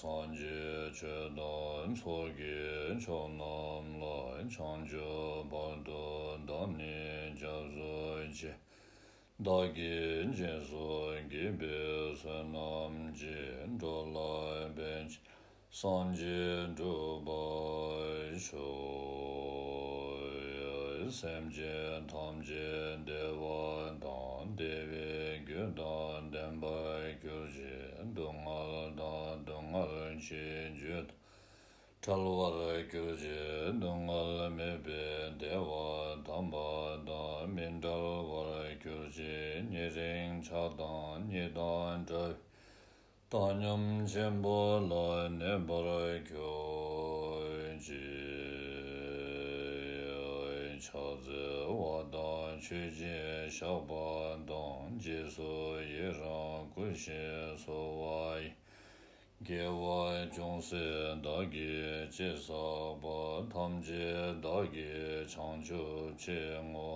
Sanje Chedan Sogi Chonam Lai Changja Bardo Dani Jazoji Dagi Jesu Gibi Sanam Jin Dolai Bench Sanje Dubai Shoy Semje Tamje Deva Dan Devi Gudan Dembai Gurji Dungal Dan Dungal Chinjut Talwar Gurji Dungal Mebe Deva Tamba Dan Mindal War Gurji Niring Chadan Nidan Jai Tanyam Jembo La Nebara Gyoji Chazi Wadan Chuji Shaban Don Jesu Yiran Gushi Sowai Gewai Jongsi Dagi Jesa Ba Tamji Dagi Changchu Chingo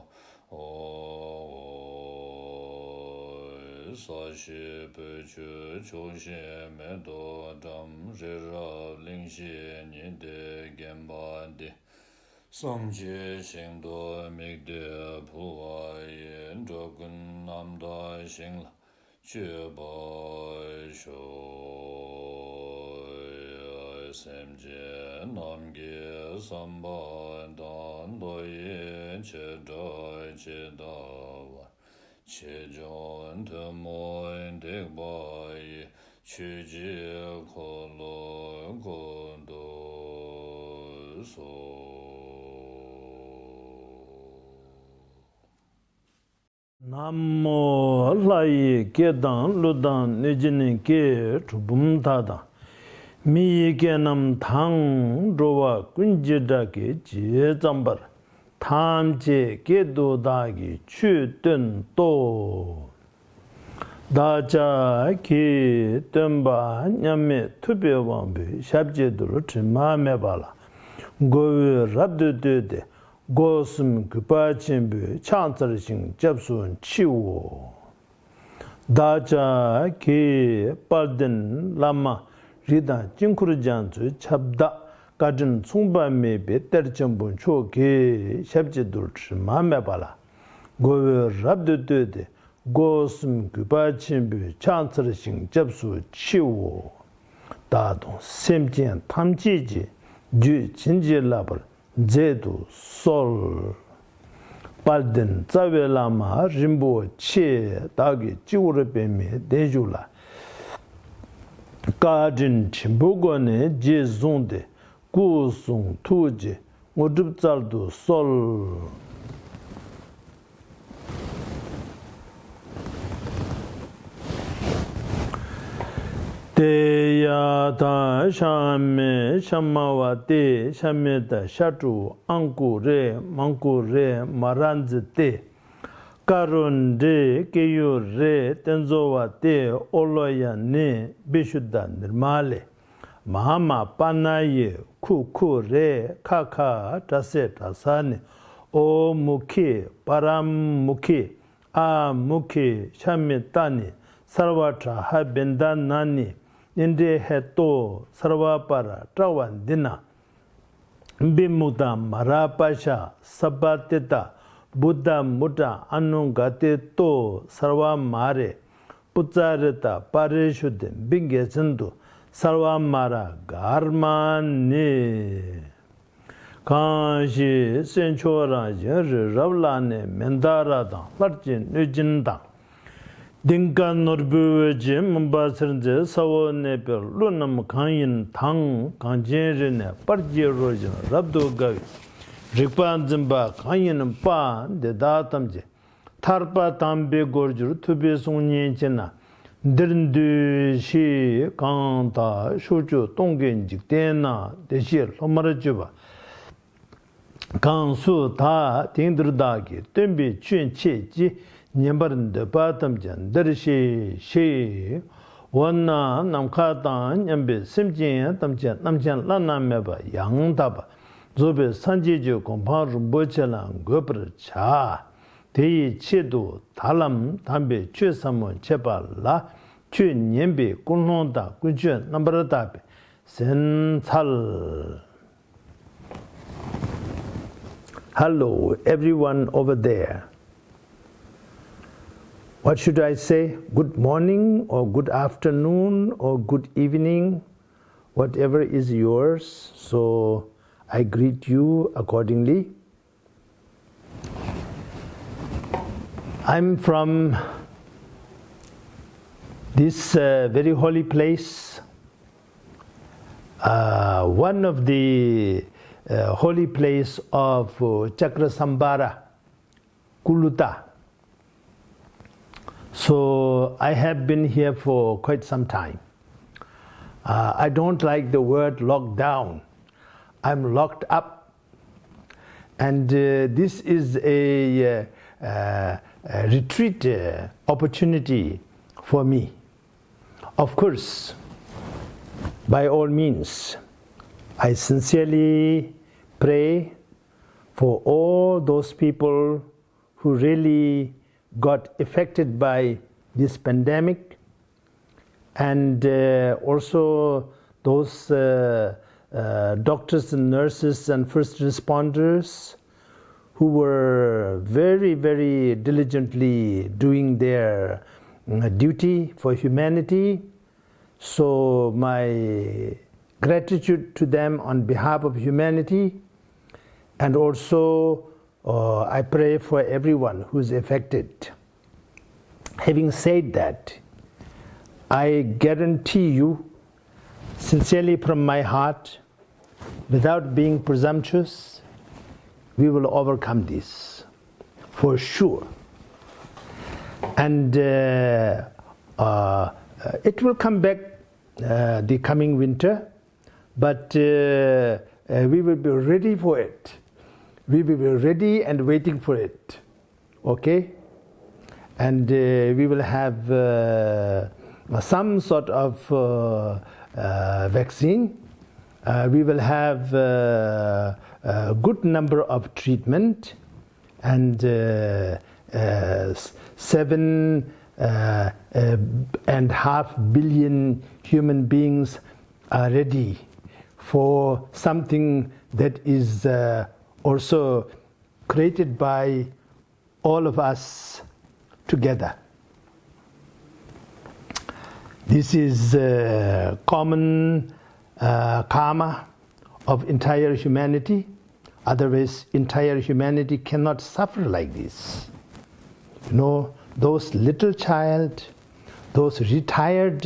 Sashi Pechu Choshi Medo Dam Rira Lingshi Nide Gembandi Samji Shingdo Migde Puwa Yin Jogun Namda Shingla Chuba Sho Semje Namgi Samba Dan Doyin Chedai Chedawa Chejon Temoin Degbai Chuji Kolo Gondo So Namo Lai Kedan Ludan Nijini Ke Chubum Tada Mi Kenam Tang Rowa Kunjida Ke Je Zambar Tam Je Kedo Dagi Chu Tun To Daja Ke Tumba Nyame Tube Wambi Shabje Duru Chima Mebala Gowe Rabdu Dede Gosum Kupachimbu Chantarishin Japsun Chiwo Daja Ki Palden Lama Rida Jinkurujanzu Chabda Gajin Tsungba Mebe Terchambun Choki Shabjidulch Mamebala Gowe Rabdu Dede Gosum Kupachimbu Chantarishin Japsu Chiwo Dadon Semjian Tamjiji Ju Jinji Labar Zedu Sol Palden Zavelama Rimbo Che Dagi Jiurabemi Dejula Gajin Chimbugone Jezunde Gusung Tuji Mudubzaldu Sol Deya ta shame shamawa de shame da shatu angu re mangu re maranzi de karun re keyu re tenzowa de oloya ne bishuda nirmale mahama panaye ku re kaka tase tasane o mukhi param mukhi a mukhi shame tani sarvatra ha bendan nani Inde heto sarvapara trawandina Bimuda marapasha sabateta Buddha muta anungate to sarva mare Putsareta parishuddin bingesindu sarva mara garmani Kanshi senchora jir ravlane mendaradan larjin nujindang Dinka Norbuji Mumbasarje Sawo Nepel Lunam Kanyin Tang Kanjirine Parjirojin Rabdu Gavi Rikpan Zimba Kanyin Pa de Datamje Tarpa Tambe Gorjur Tubi Sunyenchina Dirindu Shi Kanta Shuju Tongenjik Tena Deshir Lomarajuba Kansu Ta Tindrdagi Tumbi Chun Cheji Nyambaran de Batam Jan Dershi Shi Wana Namkatan Yambe Simjin Tamchan Namchan Lana Meba Yang Taba Zobe Sanjiju Kompang Rumbochelan Gopra Cha Deyi Chedu Talam Tambe Chue Samun Chepa La Chue Nyembe Kunlonda Kunchue Nambaratabe sen thal. Hello, everyone over there. What should I say? Good morning or good afternoon or good evening, whatever is yours. So I greet you accordingly. I'm from this very holy place, one of the holy place of Chakrasambhara, Kuluta. So I have been here for quite some time. I don't like the word lockdown. I'm locked up. And this is a retreat opportunity for me. Of course, by all means, I sincerely pray for all those people who really got affected by this pandemic, and also those doctors and nurses and first responders who were very, very diligently doing their duty for humanity. So my gratitude to them on behalf of humanity, and also I pray for everyone who is affected. Having said that, I guarantee you, sincerely from my heart, without being presumptuous, we will overcome this, for sure. And it will come back the coming winter, but we will be ready for it. We will be ready and waiting for it, okay? And we will have some sort of vaccine. We will have a good number of treatment, and 7.5 billion human beings are ready for something that is also created by all of us together. This is common karma of entire humanity. Otherwise, entire humanity cannot suffer like this. You know, those little child, those retired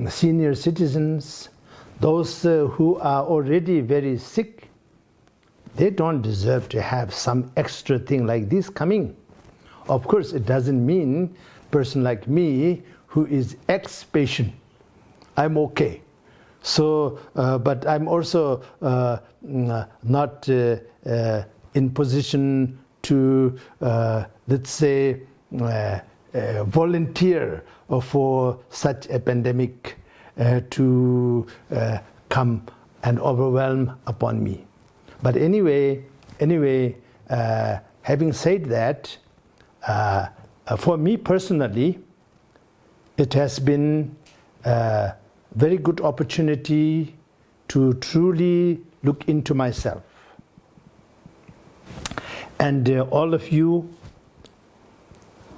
senior citizens, those who are already very sick, they don't deserve to have some extra thing like this coming. Of course, it doesn't mean a person like me who is ex-patient, I'm okay. So, but I'm also not in position to, let's say, volunteer for such a pandemic to come and overwhelm upon me. But anyway, having said that, for me personally, it has been a very good opportunity to truly look into myself. And all of you,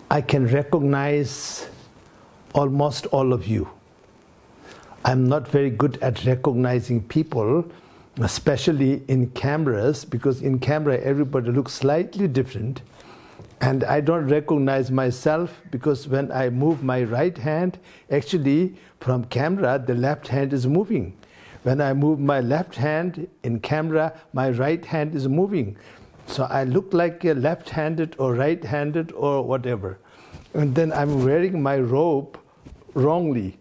I can recognize almost all of you. I'm not very good at recognizing people, especially in cameras, because in camera everybody looks slightly different. And I don't recognize myself because when I move my right hand, actually from camera the left hand is moving. When I move my left hand in camera, my right hand is moving. So I look like a left-handed or right-handed or whatever. And then I'm wearing my robe wrongly,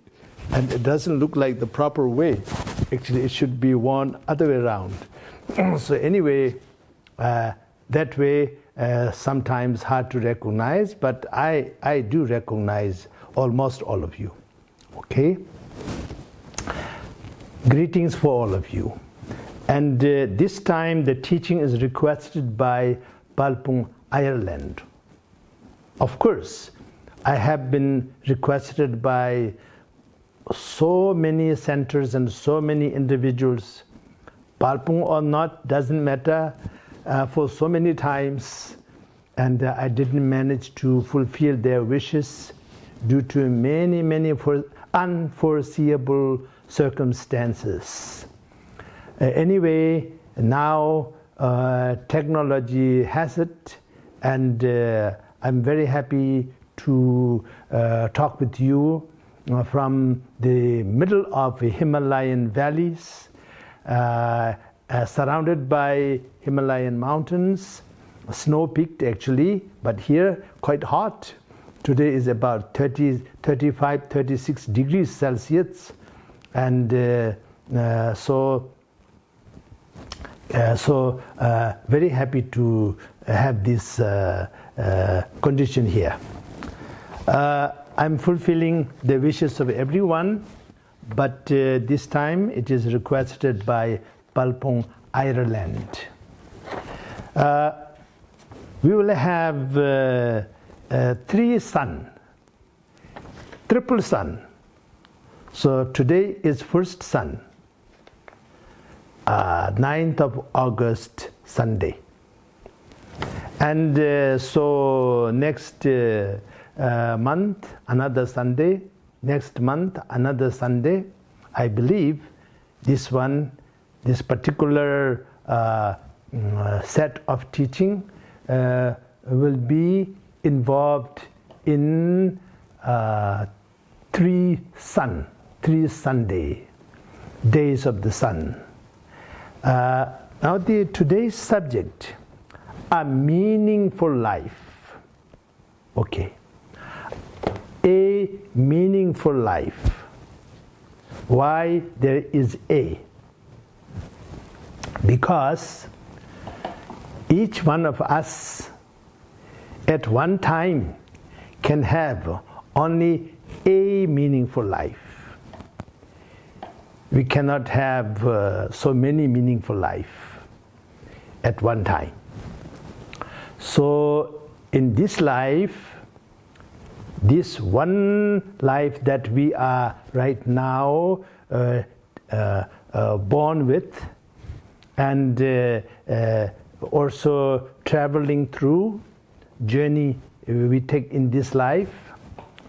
and it doesn't look like the proper way. Actually, it should be worn other way around. So anyway, that way sometimes hard to recognize, but I do recognize almost all of you. Okay? Greetings for all of you. And this time the teaching is requested by Palpung, Ireland. Of course, I have been requested by so many centers and so many individuals, Palpung or not, doesn't matter, for so many times, and I didn't manage to fulfill their wishes due to many unforeseeable circumstances. Anyway, now technology has it, and I'm very happy to talk with you from the middle of the Himalayan valleys, surrounded by Himalayan mountains, snow-peaked actually, but here quite hot. Today is about 35, 36 degrees Celsius, and so very happy to have this condition here. I'm fulfilling the wishes of everyone, but this time it is requested by Palpung, Ireland. We will have 3 sun, triple sun. So today is first sun, 9th of August, Sunday. And so next month, another Sunday, next month, another Sunday. I believe this particular set of teaching will be involved in 3 Sunday, days of the sun. Now today's subject, a meaningful life. Okay. A meaningful life. Why there is a? Because each one of us at one time can have only a meaningful life. We cannot have so many meaningful life at one time. So in this life, this one life that we are right now born with, and also traveling through journey we take in this life,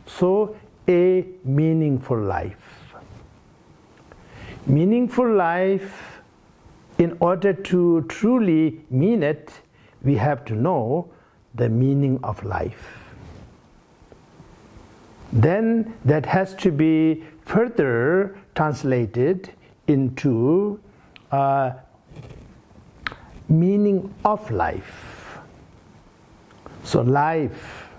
so a meaningful life. Meaningful life, in order to truly mean it, we have to know the meaning of life. Then that has to be further translated into meaning of life. So life,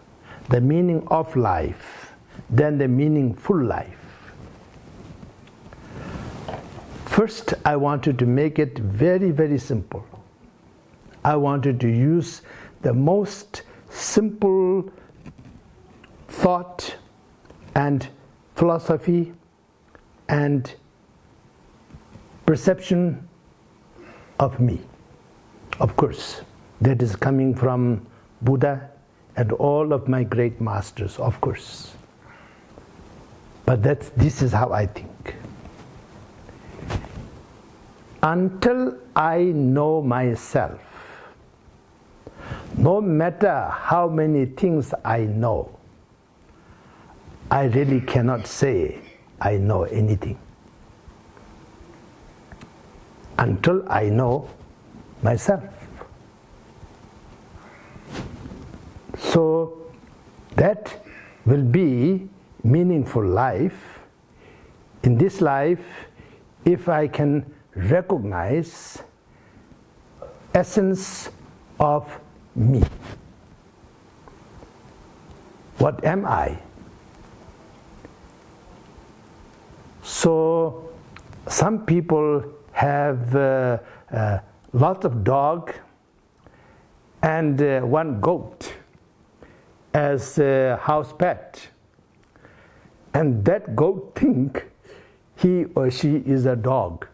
the meaning of life, then the meaningful life. First, I wanted to make it very simple. I wanted to use the most simple thought and philosophy and perception of me. Of course, that is coming from Buddha and all of my great masters, of course. But this is how I think. Until I know myself, no matter how many things I know, I really cannot say I know anything. Until I know myself. So that will be meaningful life. In this life, if I can recognize essence of me. What am I? So some people have a lot of dog and one goat as a house pet, and that goat think he or she is a dog.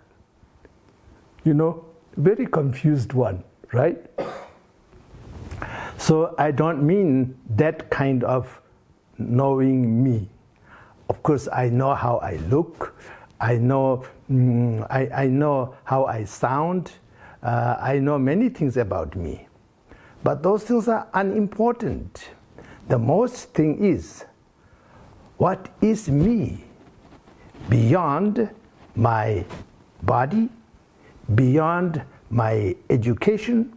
You know, very confused one, right? So I don't mean that kind of knowing me. of course, I know how I look. I know, I know how I sound. I know many things about me. But those things are unimportant. The most thing is, what is me beyond my body, beyond my education,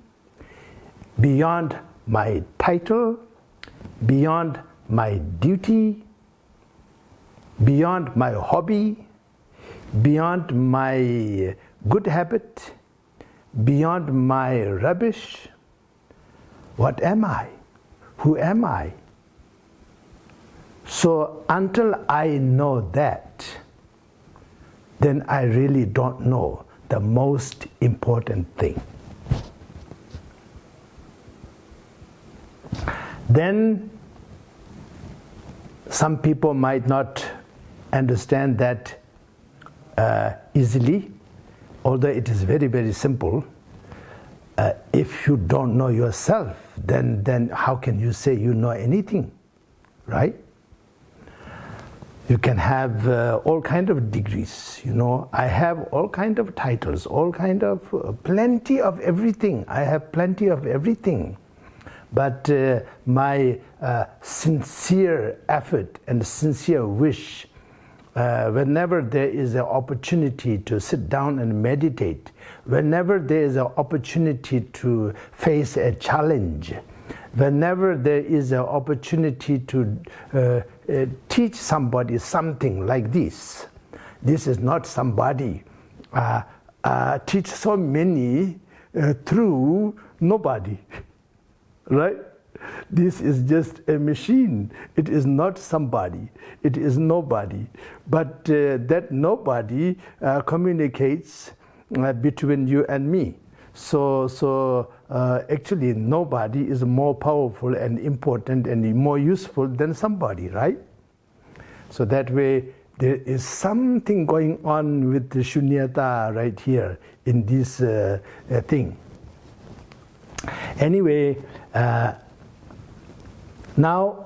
beyond my title, beyond my duty, beyond my hobby, beyond my good habit, beyond my rubbish. What am I? Who am I? So until I know that, then I really don't know the most important thing. Then some people might not understand that easily, although it is very, very simple. If you don't know yourself, then how can you say you know anything, right? You can have all kind of degrees, you know. I have all kind of titles, all kind of plenty of everything. I have plenty of everything. But my sincere effort and sincere wish, whenever there is an opportunity to sit down and meditate, whenever there is an opportunity to face a challenge, whenever there is an opportunity to teach somebody something like this is not somebody. Teach so many through nobody. Right? This is just a machine. It is not somebody. It is nobody. But that nobody communicates between you and me. So actually nobody is more powerful and important and more useful than somebody, right? So that way there is something going on with the shunyata right here in this thing. Anyway, now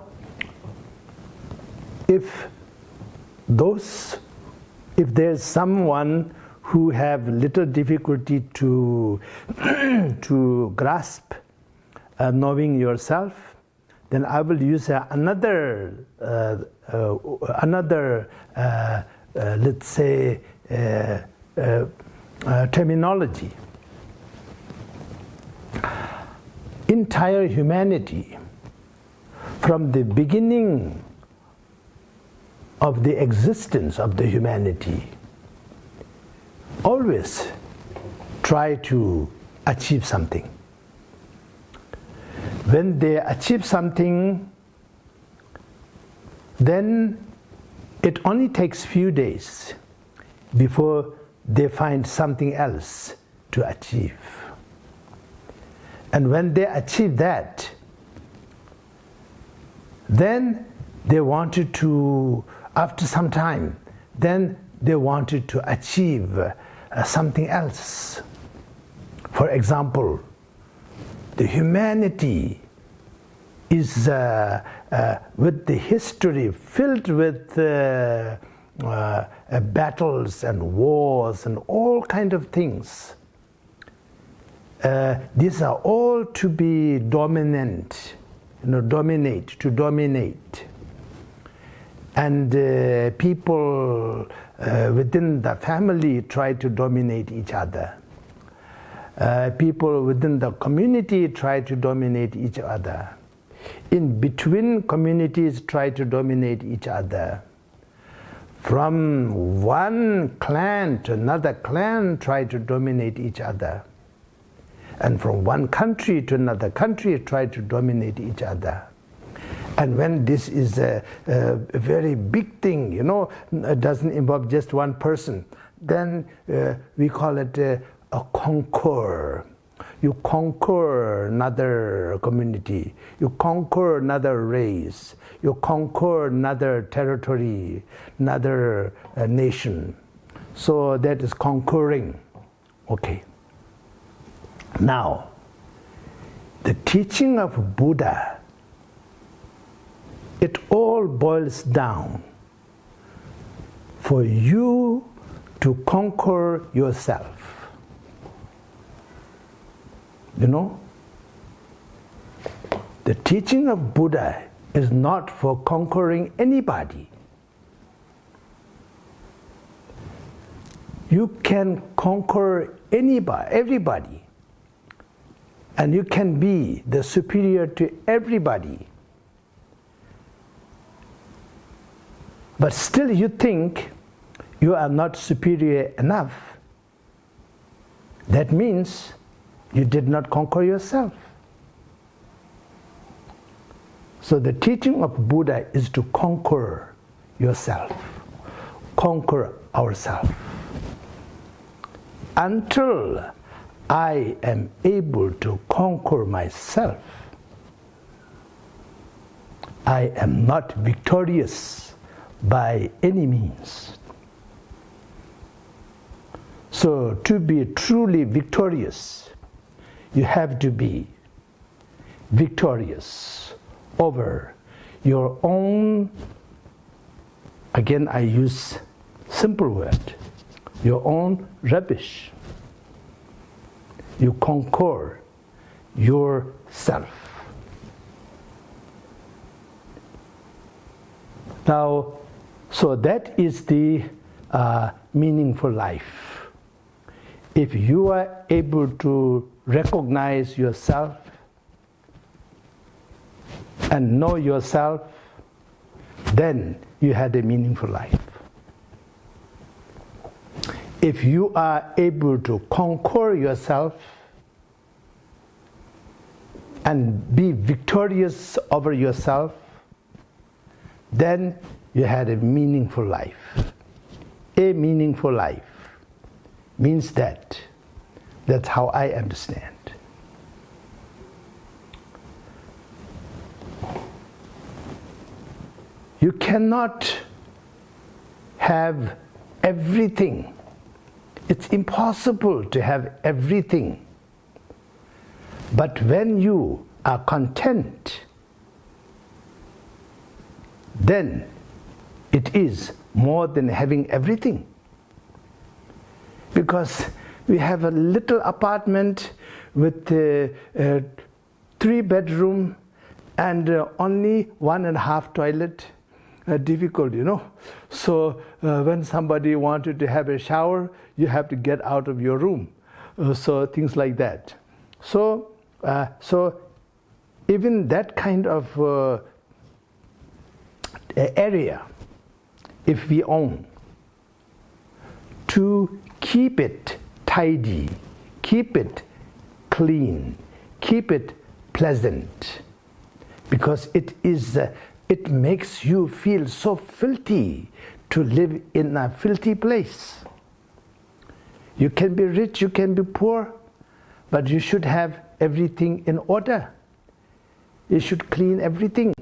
if there's someone who have little difficulty to grasp knowing yourself, then I will use another let's say terminology. Entire humanity, from the beginning of the existence of the humanity, always try to achieve something. When they achieve something, then it only takes few days before they find something else to achieve. And when they achieve that, then they wanted to, after some time, then they wanted to achieve something else. For example, the humanity is with the history filled with battles and wars and all kind of things. These are all to be dominant, to dominate. And people within the family try to dominate each other. People within the community try to dominate each other. In between communities try to dominate each other. From one clan to another clan try to dominate each other. And from one country to another country try to dominate each other. And when this is a very big thing, you know, it doesn't involve just one person, then we call it a conquer. You conquer another community, you conquer another race, you conquer another territory, another nation. So that is conquering. Okay. Now, the teaching of Buddha, it all boils down for you to conquer yourself. You know, the teaching of Buddha is not for conquering anybody. You can conquer anybody, everybody, and you can be the superior to everybody. But still you think you are not superior enough. That means you did not conquer yourself. So the teaching of Buddha is to conquer yourself, conquer ourselves. Until I am able to conquer myself, I am not victorious by any means. So to be truly victorious, you have to be victorious over your own, again I use simple word, your own rubbish. You conquer yourself. Now, so that is the meaningful life. If you are able to recognize yourself and know yourself, then you had a meaningful life. If you are able to conquer yourself and be victorious over yourself, then you had a meaningful life. A meaningful life means that. That's how I understand. You cannot have everything. It's impossible to have everything. But when you are content, then it is more than having everything. Because we have a little apartment with 3 bedroom and only 1.5 toilet. Difficult, you know. So when somebody wanted to have a shower, you have to get out of your room. So things like that. So even that kind of area, if we own, to keep it tidy, keep it clean, keep it pleasant, because it makes you feel so filthy to live in a filthy place. You can be rich, you can be poor, but you should have everything in order. You should clean everything.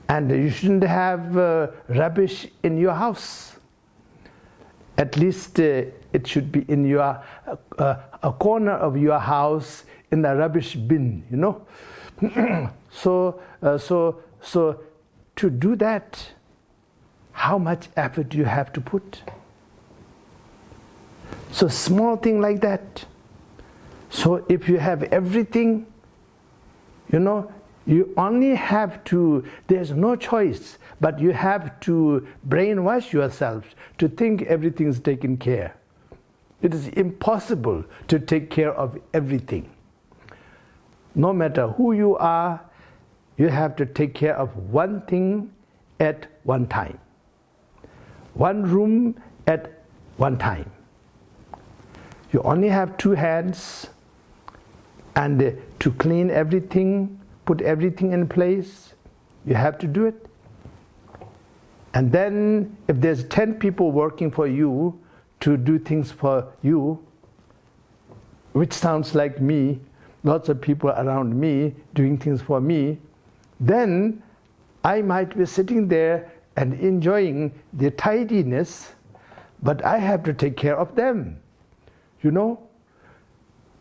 And you shouldn't have rubbish in your house. At least it should be in your a corner of your house in the rubbish bin, you know. So to do that, how much effort do you have to put? So small thing like that. So if you have everything, you know, you only have to, there's no choice, but you have to brainwash yourself to think everything is taken care. It is impossible to take care of everything. No matter who you are, you have to take care of one thing at one time. One room at one time. You only have 2 hands, and to clean everything, put everything in place, you have to do it. And then if there's 10 people working for you to do things for you, which sounds like me, lots of people around me doing things for me, then I might be sitting there and enjoying the tidiness, but I have to take care of them, you know.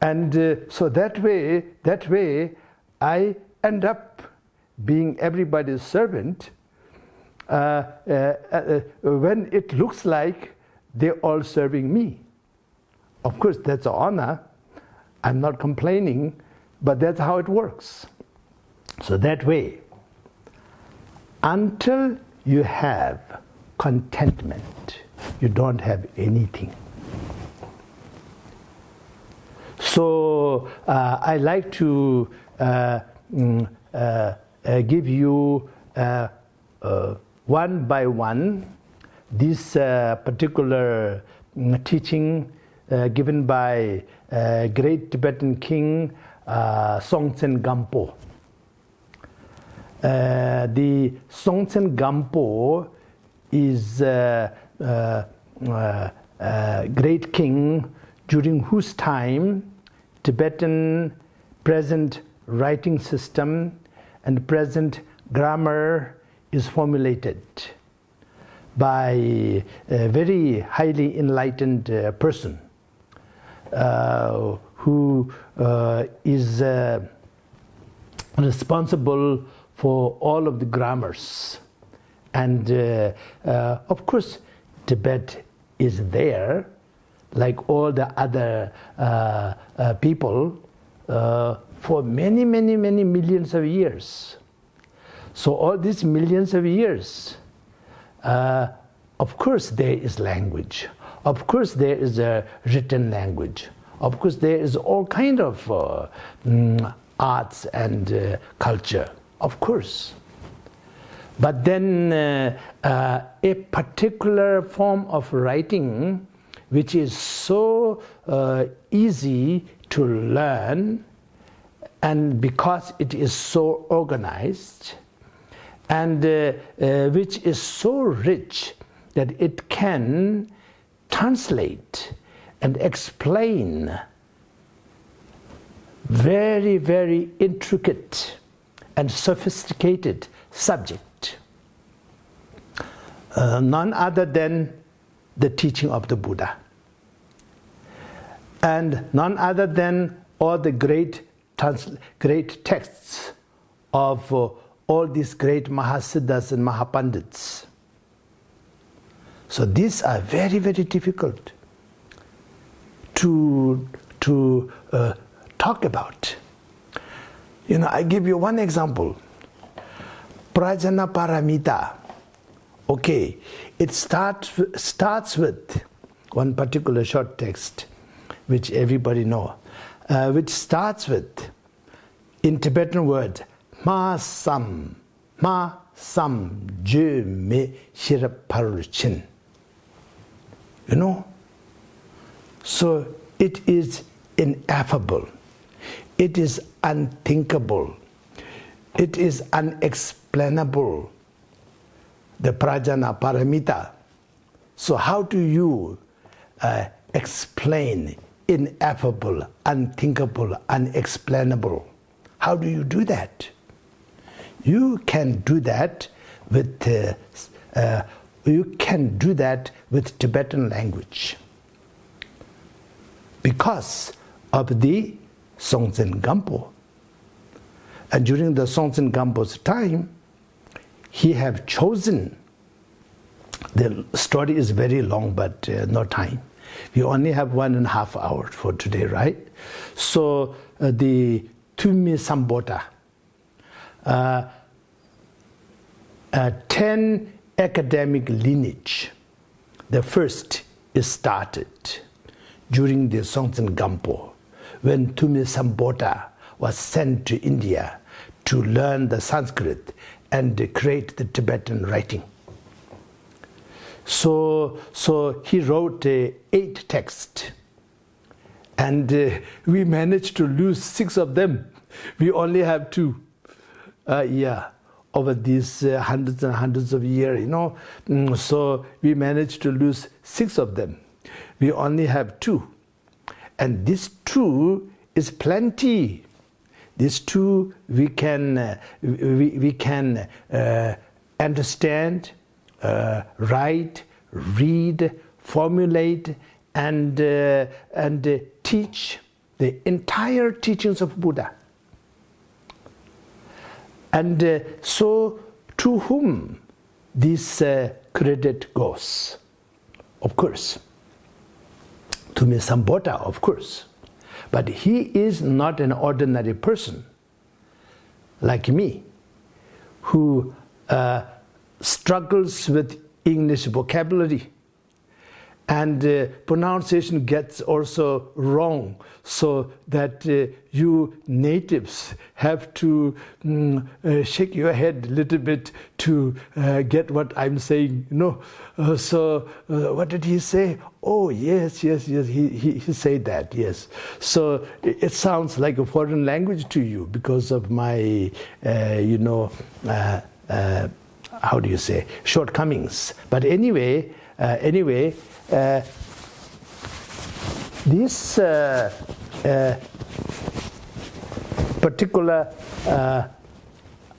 And so that way I end up being everybody's servant, when it looks like they're all serving me. Of course, that's an honor. I'm not complaining, but that's how it works. So that way, until you have contentment, you don't have anything. So I like to give you one by one this particular teaching given by great Tibetan king Songtsen Gampo. The Songtsen Gampo is a great king during whose time Tibetan present writing system and present grammar is formulated by a very highly enlightened person who is responsible for all of the grammars. And of course, Tibet is there, like all the other people, for many, many, many millions of years. So all these millions of years, of course there is language. Of course there is a written language. Of course there is all kind of arts and culture, of course. But then a particular form of writing which is so easy to learn, and because it is so organized, and which is so rich that it can translate and explain very, very intricate and sophisticated subject. None other than the teaching of the Buddha. And none other than all the great texts of all these great Mahasiddhas and Mahapandits. So these are very, very difficult to talk about. You know, I give you one example. Prajnaparamita. Okay, it starts with one particular short text, which everybody know, which starts with, in Tibetan word, ma sam je me shiraparuchin. You know? So it is ineffable. It is unthinkable. It is unexplainable. The Prajnaparamita. So how do you explain ineffable, unthinkable, unexplainable? How do you do that? You can do that with Tibetan language, because of the Songtsen Gampo. And during the Songtsen Gampo's time, he have chosen, the story is very long, but no time. We only have 1.5 hours for today, right? So the Tumi Sambota, 10 academic lineage. The first is started during the Songtsen Gampo, when Tumi Sambota was sent to India to learn the Sanskrit and create the Tibetan writing. So he wrote 8 texts, and we managed to lose 6 of them. We only have 2. Over these hundreds and hundreds of years, you know. So we managed to lose 6 of them. We only have 2. And this 2 is plenty. These 2 we can understand, write, read, formulate, and teach the entire teachings of Buddha. And so to whom this credit goes. Of course. To me, Sambhota, of course. But he is not an ordinary person like me, who struggles with English vocabulary, and pronunciation gets also wrong, so that you natives have to shake your head a little bit to get what I'm saying. So what did he say? Oh, yes, he said that, yes. So it sounds like a foreign language to you because of my, how do you say, shortcomings. But anyway, this particular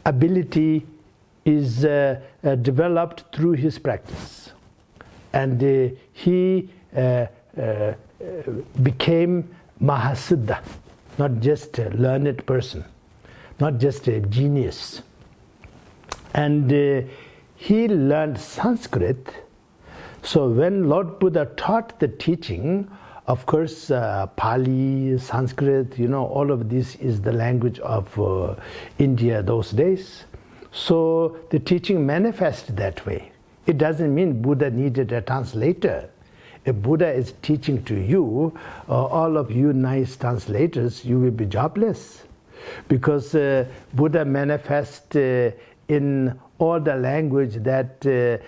ability is developed through his practice, and he became Mahasiddha, not just a learned person, not just a genius. And he learned Sanskrit. So when Lord Buddha taught the teaching, of course, Pali, Sanskrit, all of this is the language of India those days. So the teaching manifested that way. It doesn't mean Buddha needed a translator. If Buddha is teaching to you, all of you nice translators, you will be jobless. Because Buddha manifests in all the language that the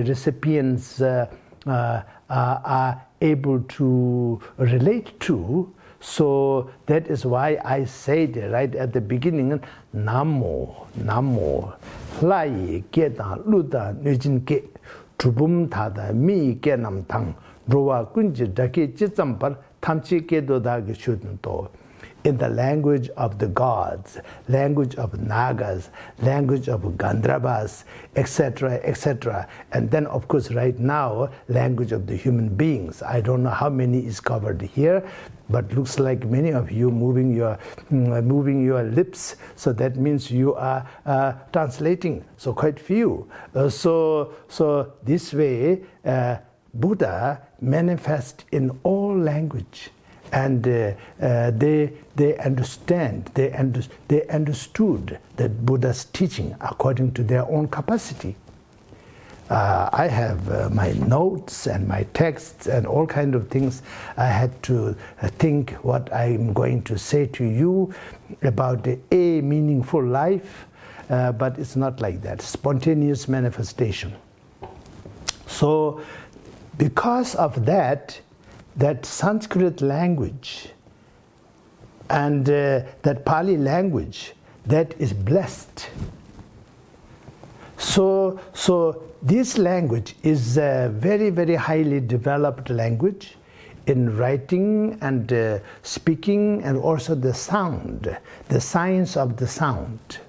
recipients are able to relate to. So that is why I said right at the beginning, Namo, Namo, Lai Ketan Luda Nujin Ke, Trubum Tada, Mi Kenam Tang, Roa Kunji Daki Chitzampar, Tamchi Kedo Dagi Shudanto. In the language of the gods, language of Nagas, language of Gandharvas, etc., etc. And then, of course, right now, language of the human beings. I don't know how many is covered here, but looks like many of you moving your lips. So that means you are translating. So quite few. So this way, Buddha manifests in all language. And they understood that Buddha's teaching according to their own capacity. I have my notes and my texts and all kind of things. I had to think what I'm going to say to you about a meaningful life, but it's not like that. Spontaneous manifestation. So because of that Sanskrit language and that Pali language, that is blessed. So this language is a very, very highly developed language in writing and speaking, and also the sound, the science of the sound.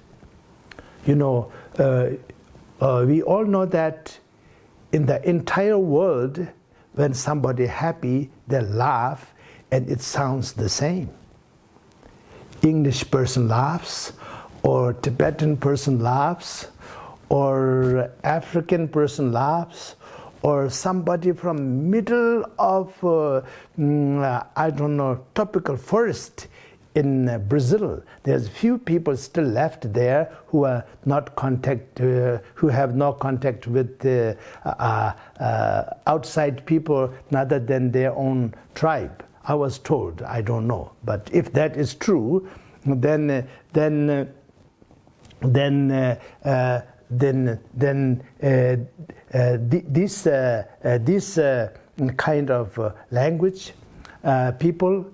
We all know that in the entire world, when somebody happy, they laugh, and it sounds the same. English person laughs, or Tibetan person laughs, or African person laughs, or somebody from middle of, tropical forest in Brazil. There's few people still left there who are not who have no contact with outside people other than their own tribe. I was told, I don't know, but if that is true, then this kind of language, people,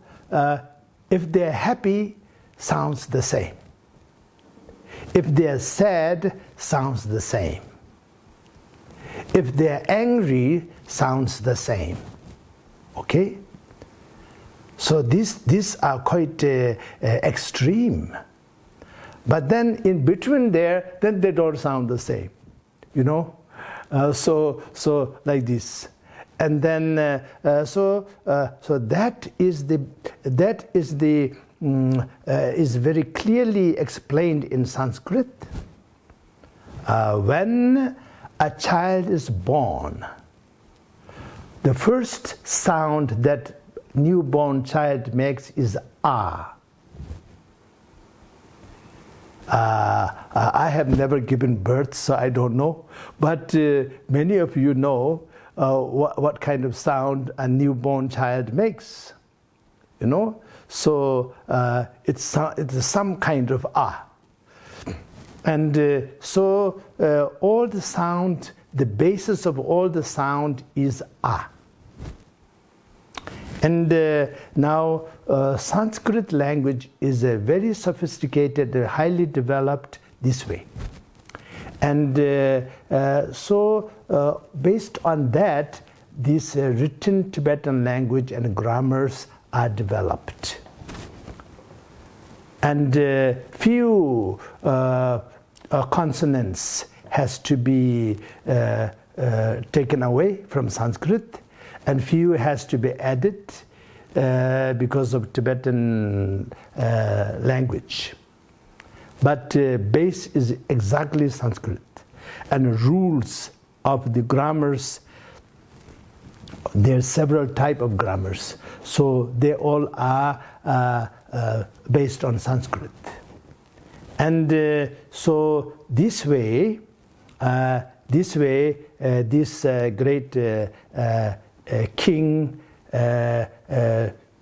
if they're happy, sounds the same. If they're sad, sounds the same. If they're angry, sounds the same. Okay? So these are quite extreme. But then in between there, then they don't sound the same. So like this. And then so that is very clearly explained in Sanskrit. When a child is born, the first sound that newborn child makes is ah. I have never given birth, so I don't know. But many of you know what kind of sound a newborn child makes. You know, so it's some kind of ah. And so all the sound, the basis of all the sound is ah. And now Sanskrit language is a very sophisticated, highly developed this way. And so based on that, this written Tibetan language and grammars are developed. And few consonants has to be taken away from Sanskrit, and few has to be added because of Tibetan language. But base is exactly Sanskrit, and rules of the grammars, there are several types of grammars, so they all are based on Sanskrit. And so this way, this great king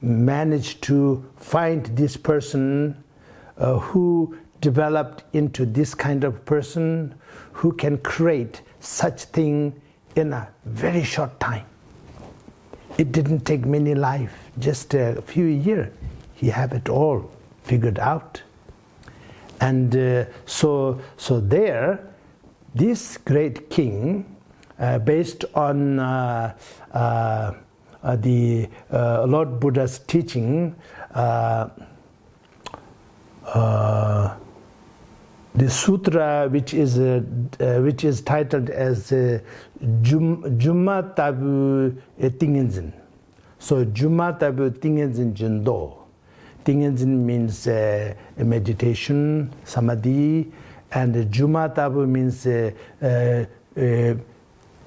managed to find this person who developed into this kind of person who can create such thing in a very short time. It didn't take many life, just a few years. He have it all figured out. And so there, this great king, based on the Lord Buddha's teaching, the sutra which is titled as Juma Tabu Tingenzin. So Juma Tabu Tingenzin Jindo. Tingenzin means meditation, samadhi, and Juma Tabu means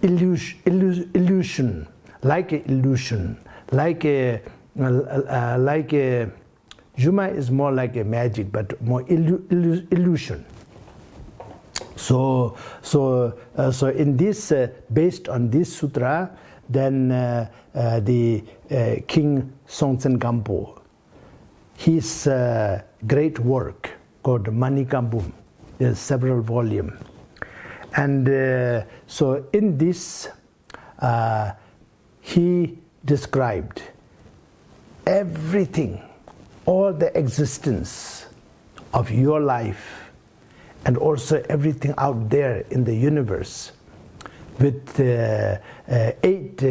illusion, like a illusion, like a Juma is more like a magic, but more illusion. So in this, based on this sutra, then the King Songtsen Gampo, his great work called Manikambum, there's several volumes. And so in this, he described everything, all the existence of your life, and also everything out there in the universe, with 8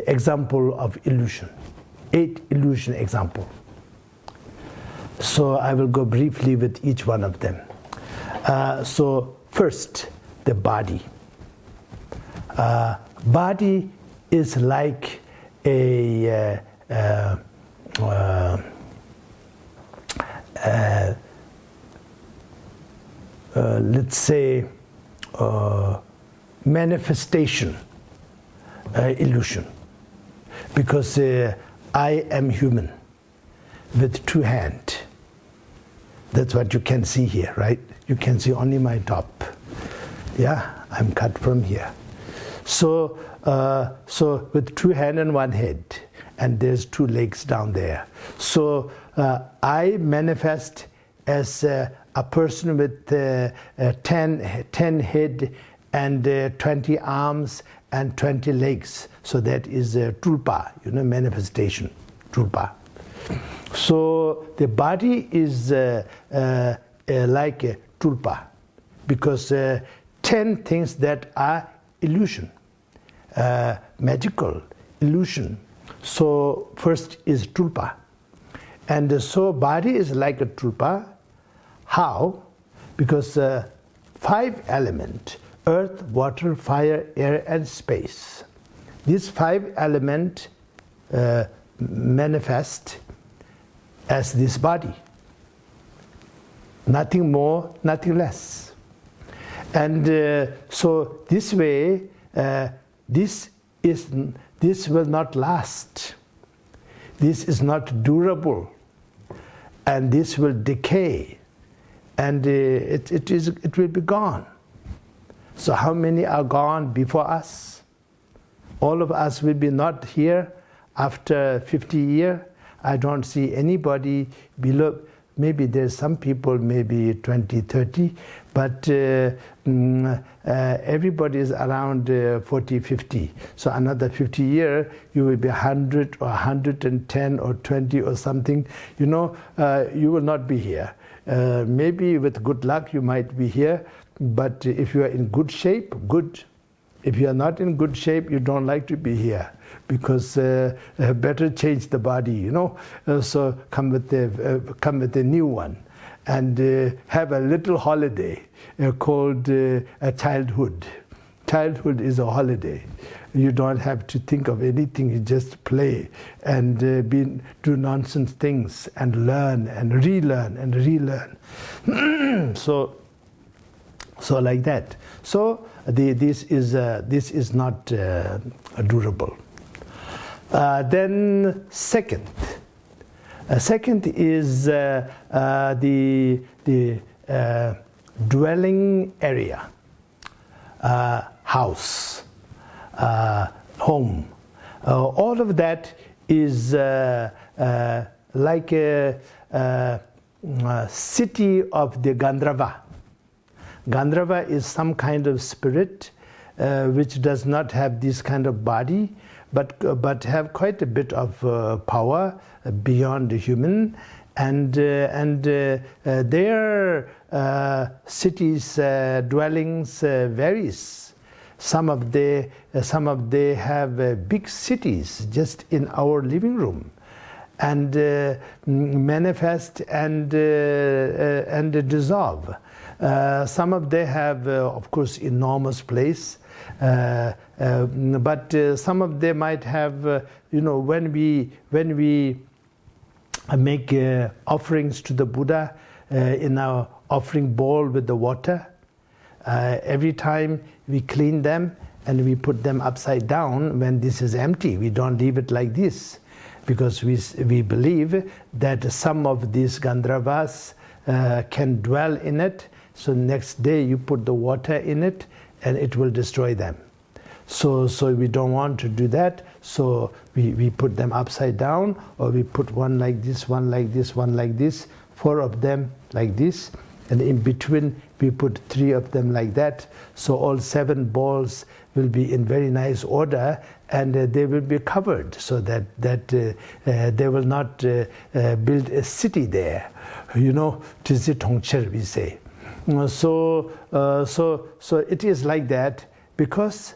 examples of illusion, 8 illusion examples. So I will go briefly with each one of them. So first, the body. Body is like a let's say manifestation illusion, because I am human with 2 hands. That's what you can see here, right? You can see only my top. Yeah, I'm cut from here. So with 2 hands and 1 head, and there's 2 legs down there. So I manifest as a person with 10 head and 20 arms and 20 legs. So that is tulpa, manifestation, tulpa. So the body is like a tulpa, because 10 things that are illusion, magical illusion. So first is tulpa. And so body is like a tulpa. How? Because 5 elements, earth, water, fire, air, and space. These 5 elements manifest as this body. Nothing more, nothing less. And so this way, this will not last. This is not durable, and this will decay, and it will be gone. So how many are gone before us? All of us will be not here after 50 years. I don't see anybody below. Maybe there's some people, maybe 20, 30, but everybody is around 40, 50. So another 50 years, you will be 100 or 110 or 20 or something. You know, you will not be here. Maybe with good luck, you might be here, but if you are in good shape, good. If you are not in good shape, you don't like to be here, because better change the body, you know. So come with a new one, and have a little holiday called a childhood. Childhood is a holiday. You don't have to think of anything. You just play and do nonsense things and learn and relearn and relearn. So like that. So this is not durable. Then second is the dwelling area, house, home. All of that is like a city of the Gandharva. Gandharva is some kind of spirit which does not have this kind of body, but have quite a bit of power beyond the human, and their cities, dwellings varies. Some of they have big cities just in our living room, and manifest and dissolve. Some of they have, of course, enormous place, but some of they might have, when we make offerings to the Buddha in our offering bowl with the water, every time we clean them and we put them upside down when this is empty. We don't leave it like this, because we believe that some of these Gandharvas can dwell in it. So next day you put the water in it and it will destroy them. So we don't want to do that. So we put them upside down, or we put one like this, one like this, one like this, 4 of them like this, and in between we put 3 of them like that. So all 7 balls will be in very nice order, and they will be covered, so that they will not build a city there. Tizi Tongcher, we say. So it is like that, because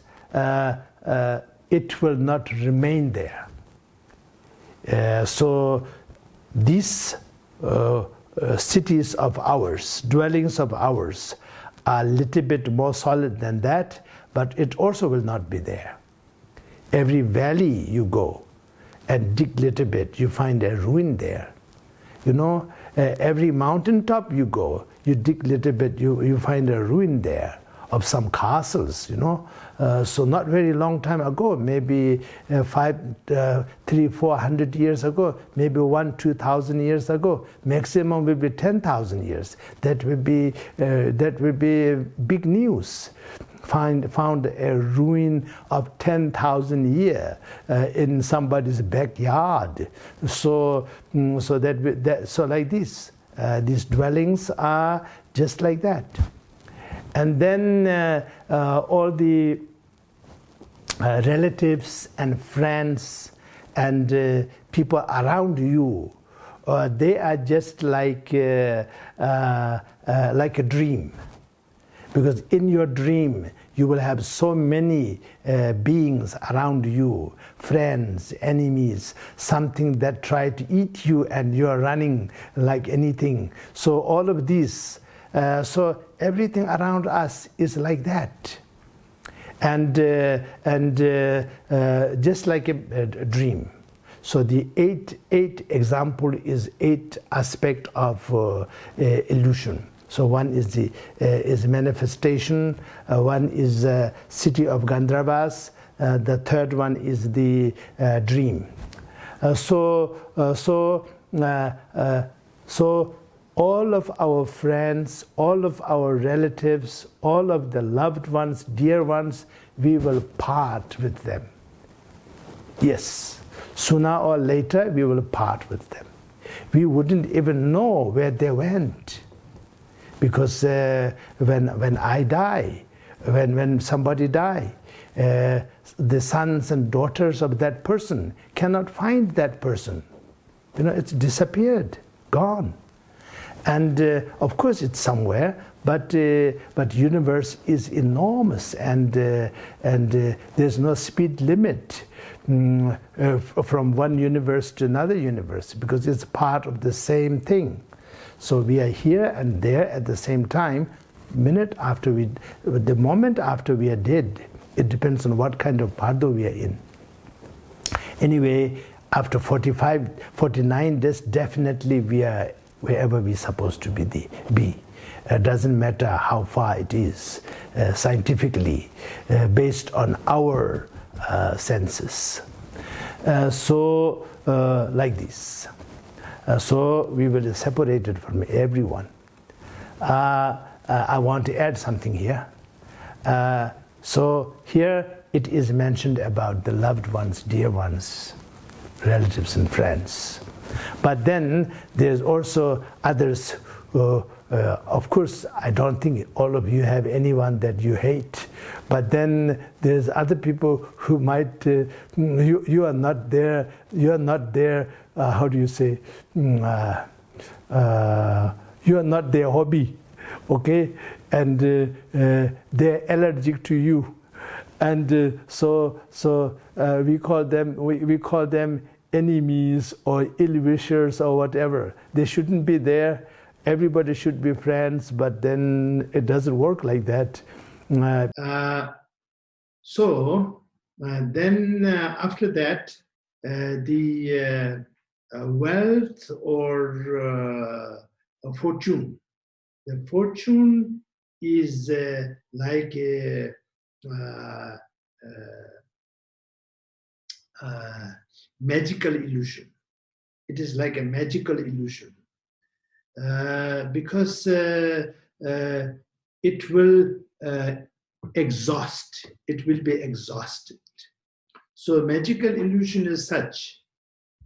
it will not remain there. So these cities of ours, dwellings of ours, are a little bit more solid than that, but it also will not be there. Every valley you go and dig a little bit, you find a ruin there. Every mountaintop you go, you dig a little bit, you find a ruin there of some castles, So not very long time ago, maybe 300-400 years ago, maybe 1,000-2,000 years ago, maximum will be 10,000 years. That will be big news. Found a ruin of 10,000 years in somebody's backyard. So like this, these dwellings are just like that. And then all the relatives and friends and people around you, they are just like a dream. Because in your dream, you will have so many beings around you, friends, enemies, something that try to eat you, and you are running like anything. So all of these, so everything around us is like that. And just like a dream. So the eight example is 8 aspect of illusion. So one is the manifestation, one is city of Gandharvas, the third one is the dream. So all of our friends, all of our relatives, all of the loved ones, dear ones, we will part with them. Yes, sooner or later we will part with them. We wouldn't even know where they went, because when I die, when somebody die, the sons and daughters of that person cannot find that person. You know, it's disappeared, gone. And of course it's somewhere, but universe is enormous, and there's no speed limit from one universe to another universe, because it's part of the same thing. So we are here and there at the same time, the moment after we are dead. It depends on what kind of pardo we are in. Anyway, after 45, 49 days, definitely we are wherever we're supposed to be. It doesn't matter how far it is, scientifically, based on our senses. Like this. So we will be separated from everyone. I want to add something here. So here it is mentioned about the loved ones, dear ones, relatives and friends. But then there's also others who, of course, I don't think all of you have anyone that you hate. But then there's other people who might, you are not there, how do you say, you are not their hobby, okay? And they're allergic to you. And so we call them enemies or ill-wishers or whatever. They shouldn't be there. Everybody should be friends, but then it doesn't work like that. Then after that, the wealth or fortune. The fortune is like a magical illusion. It is like a magical illusion because it will exhaust. It will be exhausted. So magical illusion is such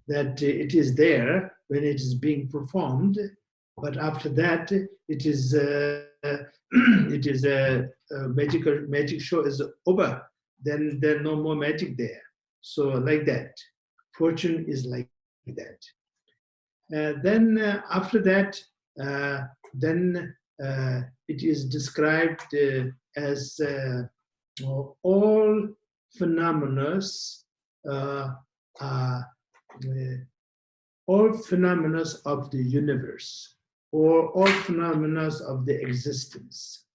that it is there when it is being performed, but after that it is a magic show is over. Then there's no more magic there. So like that, fortune is like that. Then after that, then it is described as all phenomena of the universe, or all phenomena of the existence.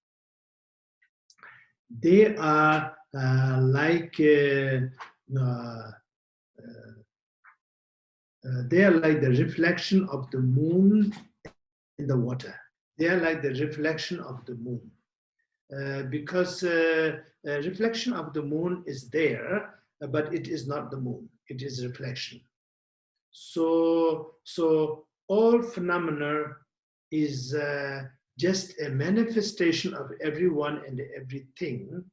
They are like the reflection of the moon in the water. They are like the reflection of the moon. Because reflection of the moon is there, but it is not the moon. It is reflection. So all phenomena is just a manifestation of everyone and everything.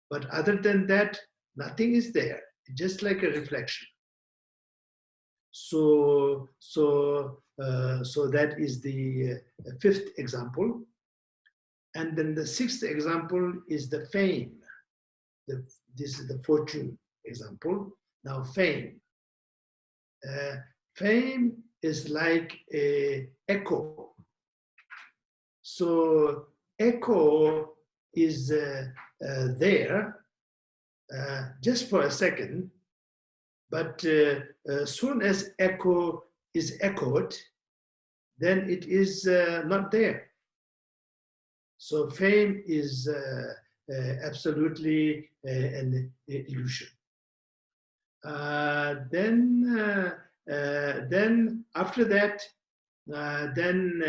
But other than that, nothing is there. Just like a reflection. So that is the fifth example. And then the sixth example is the fame. This is the fortune example. Now fame. Fame is like an echo. So echo is there just for a second, but as soon as echo is echoed, then it is not there. So fame is absolutely an illusion. Then after that, then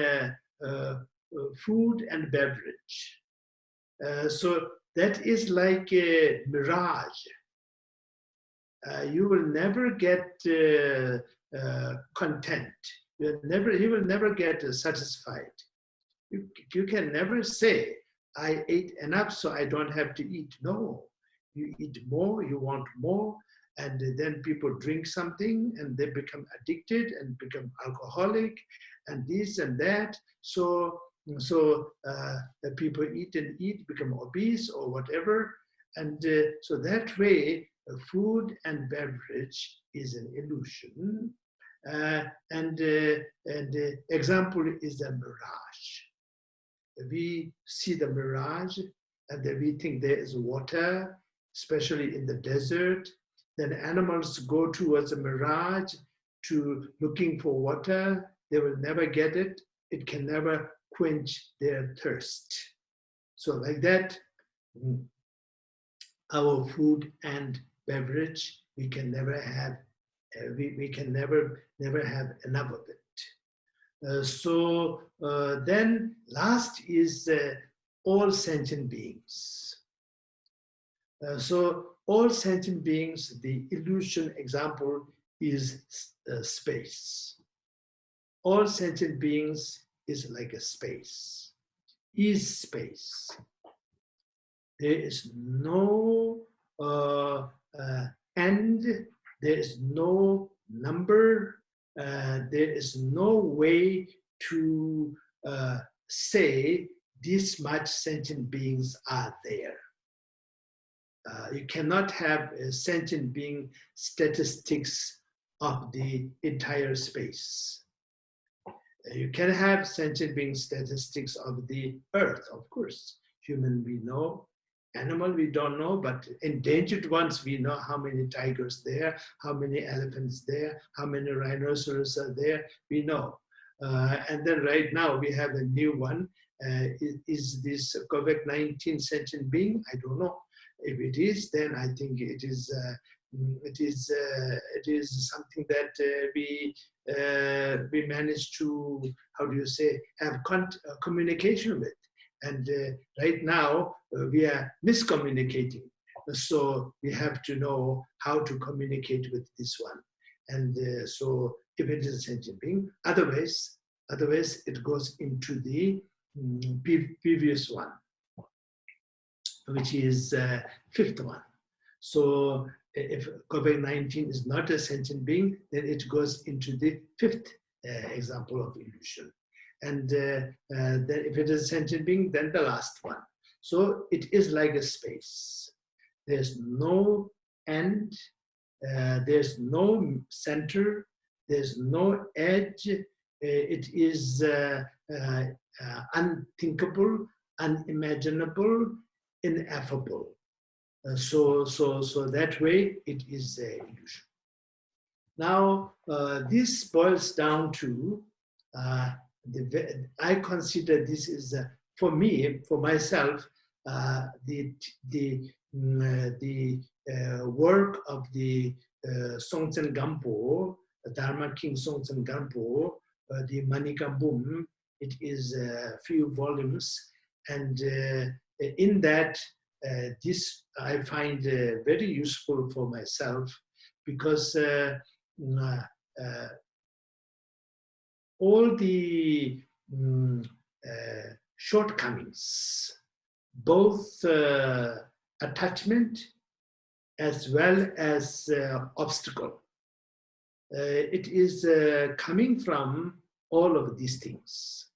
food and beverage. So that is like a mirage. You will never get content. You will never get satisfied. You can never say, I ate enough, so I don't have to eat. No, you eat more, you want more, and then people drink something and they become addicted and become alcoholic and this and that. So people eat and eat, become obese or whatever. And so that way, food and beverage is an illusion. And example is a mirage. We see the mirage and then we think there is water, especially in the desert. Then animals go towards the mirage to looking for water. They will never get it. It can never quench their thirst. So like that, our food and beverage, we can never have, we can never have enough of it. Then last is all sentient beings. So all sentient beings, the illusion example is space. All sentient beings is like a space, is space. There is no end, there is no number, there is no way to say this much sentient beings are there. You cannot have a sentient being statistics of the entire space. You can have sentient being statistics of the earth, of course. Human we know, animal we don't know, but endangered ones we know how many tigers there, how many elephants there, how many rhinoceros are there, we know. And then right now we have a new one. Is this COVID-19 sentient being? I don't know. If it is, then I think it is something that we managed to, how do you say, have communication with. And right now we are miscommunicating. So we have to know how to communicate with this one. And so if it is a sentient being, otherwise it goes into the previous one, which is fifth one. So if COVID-19 is not a sentient being, then it goes into the fifth example of illusion. And then if it is a sentient being, then the last one. So it is like a space. There's no end, there's no center, there's no edge. It is unthinkable, unimaginable, ineffable. So that way it is an illusion. Now this boils down to I consider this is for me, for myself, the work of the Songtsen Gampo, Dharma King Songtsen Gampo, the Manikambum. It is a few volumes, and in that, this I find very useful for myself, because all the shortcomings, both attachment as well as obstacle, it is coming from all of these things.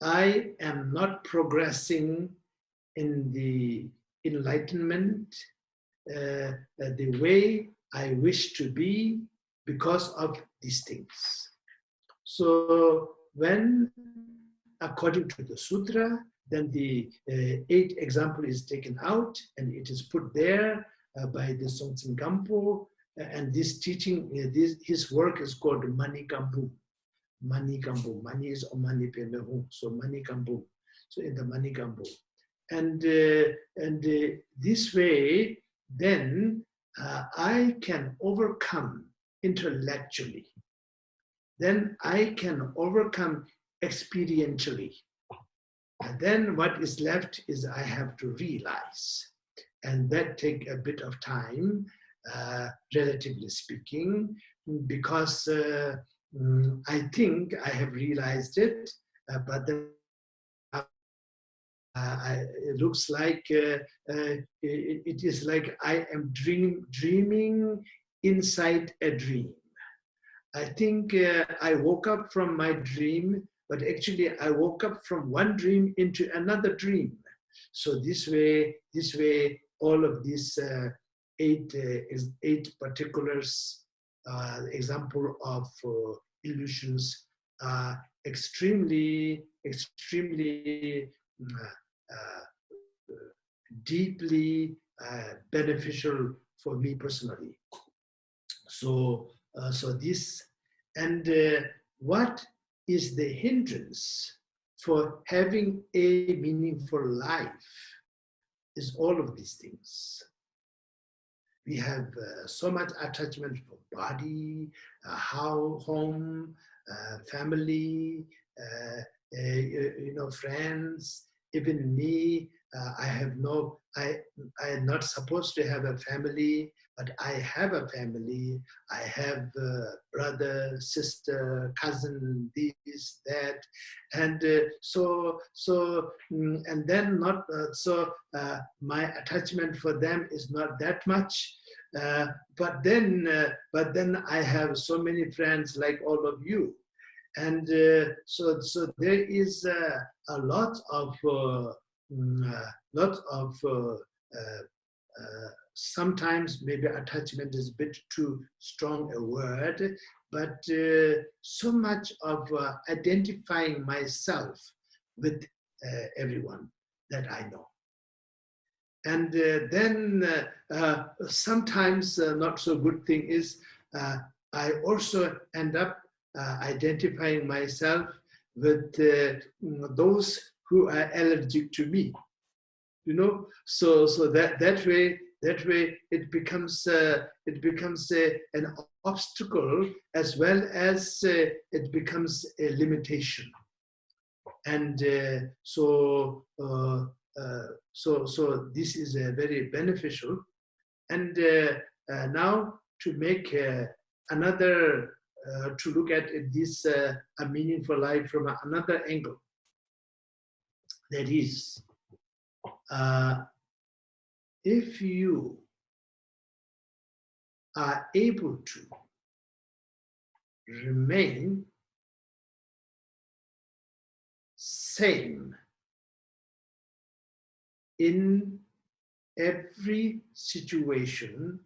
I am not progressing in the enlightenment the way I wish to be because of these things. So when, according to the sutra, then the 8th example is taken out and it is put there by the Songtsen Gampo, and this teaching, his work is called Manikambu. Manikambu. Mani is Omani Pemehu, so Manikambu. So in the Manikambu. And this way, then I can overcome intellectually. Then I can overcome experientially. And then what is left is I have to realize. And that take a bit of time, relatively speaking, because I think I have realized it, but then it looks like it is like I am dreaming inside a dream. I think I woke up from my dream, but actually I woke up from one dream into another dream. So this way, all of these eight particulars, example of illusions, are extremely deeply beneficial for me personally. So this, and what is the hindrance for having a meaningful life is all of these things. We have so much attachment for body, home, family, friends, even me. I am not supposed to have a family, but I have a family. I have brother, sister, cousin, this, that, and and then my attachment for them is not that much. But then I have so many friends like all of you, and so there is a lot of sometimes maybe attachment is a bit too strong a word, but so much of identifying myself with everyone that I know. And then sometimes not so good thing is I also end up identifying myself with those who are allergic to me, so that way it becomes an obstacle as well as it becomes a limitation. And so this is very beneficial. And now to make another to look at this a meaningful life from another angle. That is, if you are able to remain sane in every situation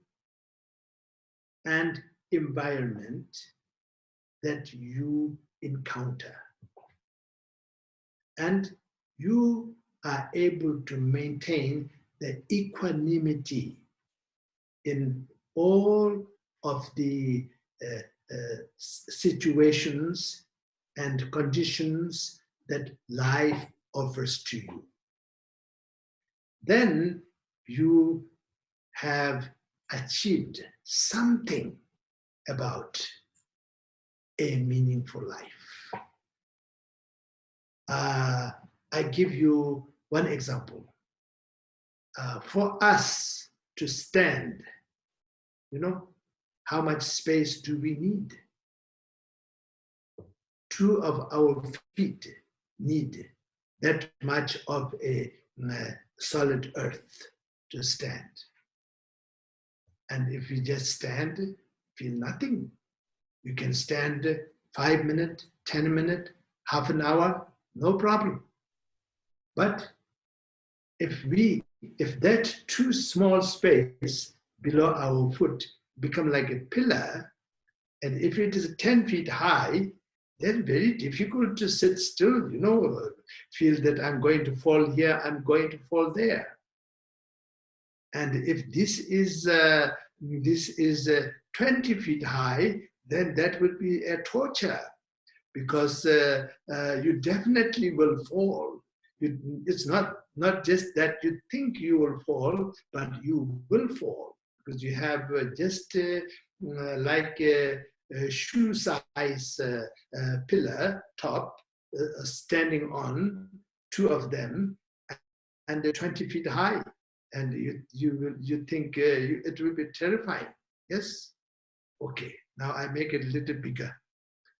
and environment that you encounter, and you are able to maintain the equanimity in all of the situations and conditions that life offers to you, then you have achieved something about a meaningful life. I give you one example. For us to stand, how much space do we need? 2 of our feet need that much of a solid earth to stand. And if you just stand, feel nothing. You can stand 5 minutes, 10 minutes, half an hour, no problem. But if that too small space below our foot become like a pillar, and if it is 10 feet high, then very difficult to sit still, feel that I'm going to fall here, I'm going to fall there. And if this is 20 feet high, then that would be a torture, because you definitely will fall. It's not just that you think you will fall, but you will fall, because you have just like a shoe size pillar top, standing on, two of them, and they're 20 feet high. And you think it will be terrifying. Yes? Okay, now I make it a little bigger.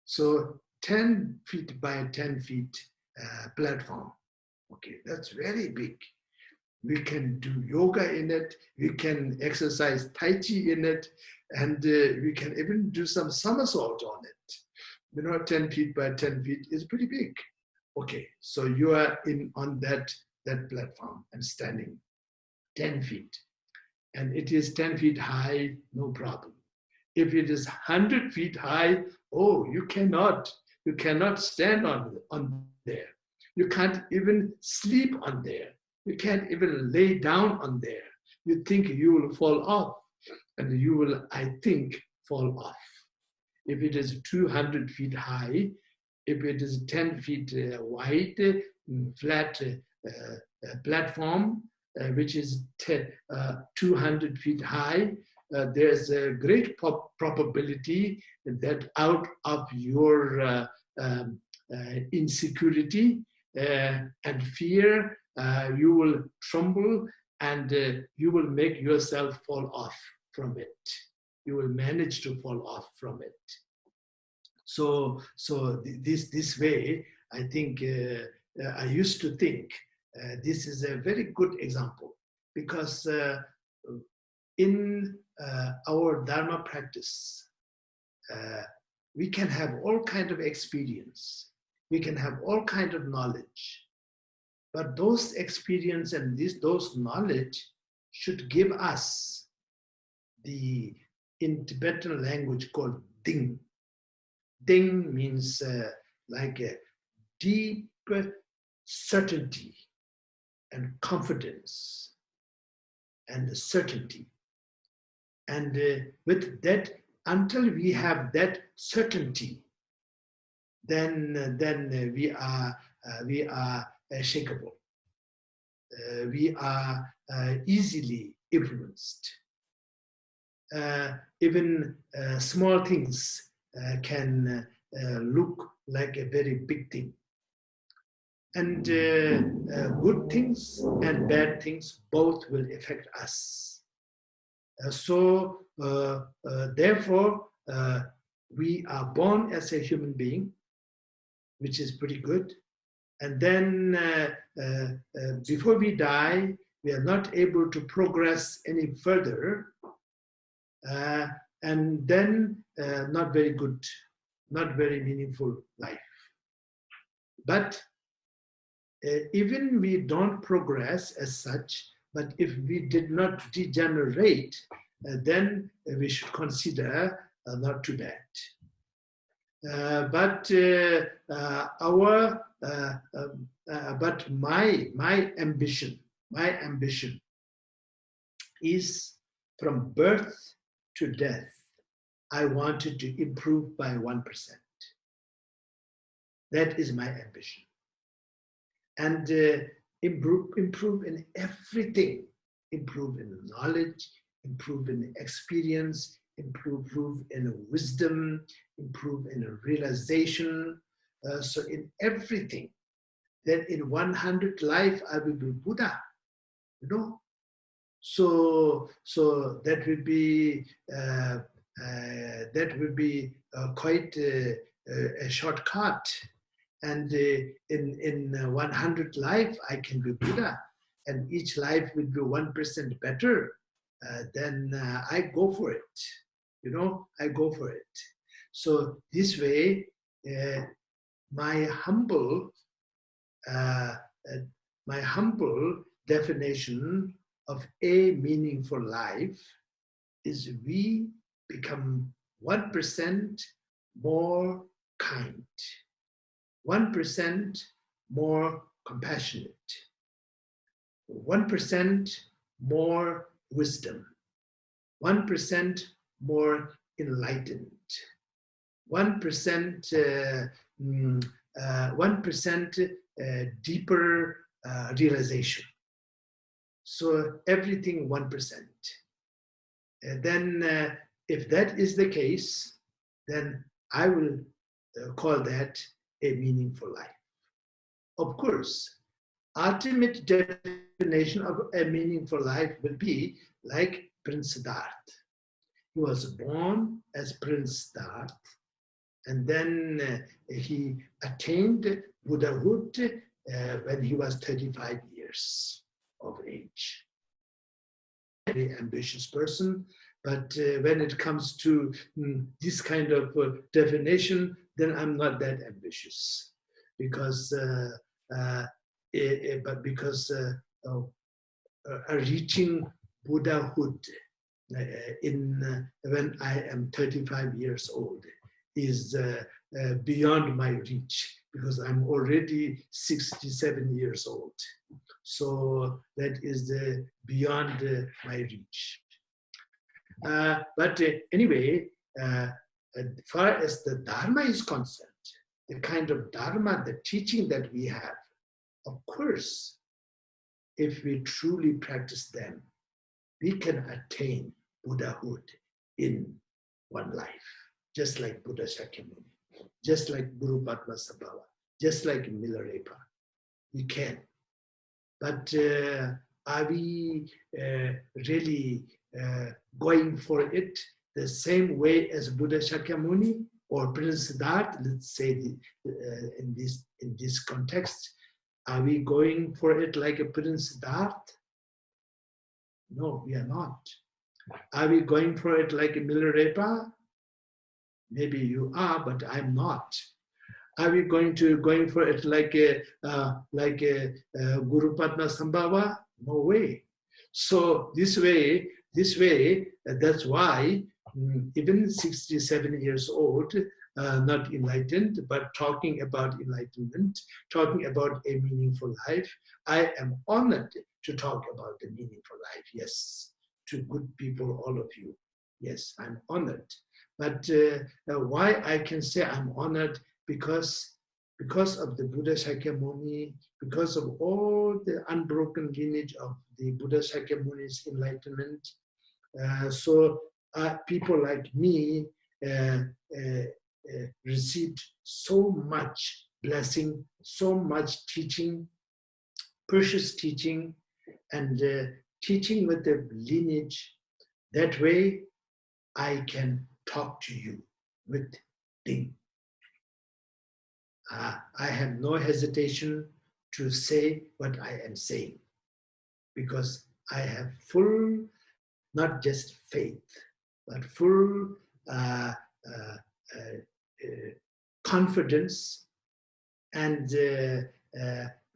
So 10 feet by 10 feet platform. Okay, that's very big. We can do yoga in it, we can exercise Tai Chi in it, and we can even do some somersault on it. You know, 10 feet by 10 feet is pretty big. Okay, so you are on that platform and standing 10 feet. And it is 10 feet high, no problem. If it is 100 feet high, oh, you cannot stand on there. You can't even sleep on there. You can't even lay down on there. You think you will fall off, and you will, I think, fall off. If it is 200 feet high, if it is 10 feet wide, flat platform, which is 200 feet high, there's a great probability that out of your insecurity and fear, you will tremble and you will make yourself fall off from it. You will manage to fall off from it. So this way, I think, I used to think this is a very good example, because in our Dharma practice, we can have all kinds of experience. We can have all kinds of knowledge. But those experience and those knowledge should give us the, in Tibetan language, called ding. Ding means like a deep certainty and confidence and certainty. And with that, until we have that certainty, then we are shakable. We are easily influenced. Even small things can look like a very big thing. And good things and bad things both will affect us. Therefore, we are born as a human being, which is pretty good. And then before we die, we are not able to progress any further. And then not very good, not very meaningful life. But even we don't progress as such, but if we did not degenerate, then we should consider not too bad. But my ambition is from birth to death, I wanted to improve by 1%. That is my ambition. And improve in everything. Improve in knowledge, improve in experience, improve in wisdom, improve in realization. So in everything. Then in 100 life, I will be Buddha, you know. So that will be quite a shortcut. And in 100 life, I can be Buddha, and each life will be 1% better. Then I go for it. You know, I go for it. So this way, my humble definition of a meaningful life is we become 1% more kind, 1% more compassionate, 1% more wisdom, 1% more enlightened, 1% deeper realization. So everything 1%. Then if that is the case, then I will call that a meaningful life. Of course, ultimate definition of a meaningful life will be like Prince Siddhartha. He was born as Prince Siddhartha, and then he attained Buddhahood when he was 35 years of age. Very ambitious person, but when it comes to this kind of definition, then I'm not that ambitious, because reaching Buddhahood when I am 35 years old is beyond my reach, because I'm already 67 years old. So that is beyond my reach. But anyway, as far as the Dharma is concerned, the kind of Dharma, the teaching that we have, of course, if we truly practice them, we can attain Buddhahood in one life, just like Buddha Shakyamuni, just like Guru Padmasambhava, just like Milarepa. We can. But are we really going for it the same way as Buddha Shakyamuni or Prince Siddhartha? Let's say in this context, are we going for it like a Prince Siddhartha? No, we are not. Are we going for it like a Milarepa? Maybe you are, but I'm not. Are we going for it like a Guru Padmasambhava? No way. So this way, that's why even 67 years old, not enlightened, but talking about enlightenment, talking about a meaningful life, I am honored to talk about the meaningful life. Yes, to good people, all of you. Yes, I'm honored. But why I can say I'm honored? Because of the Buddha Shakyamuni, because of all the unbroken lineage of the Buddha Shakyamuni's enlightenment. So people like me received so much blessing, so much teaching, precious teaching, and teaching with the lineage. That way I can talk to you with Ding. I have no hesitation to say what I am saying, because I have full, not just faith, but full confidence, and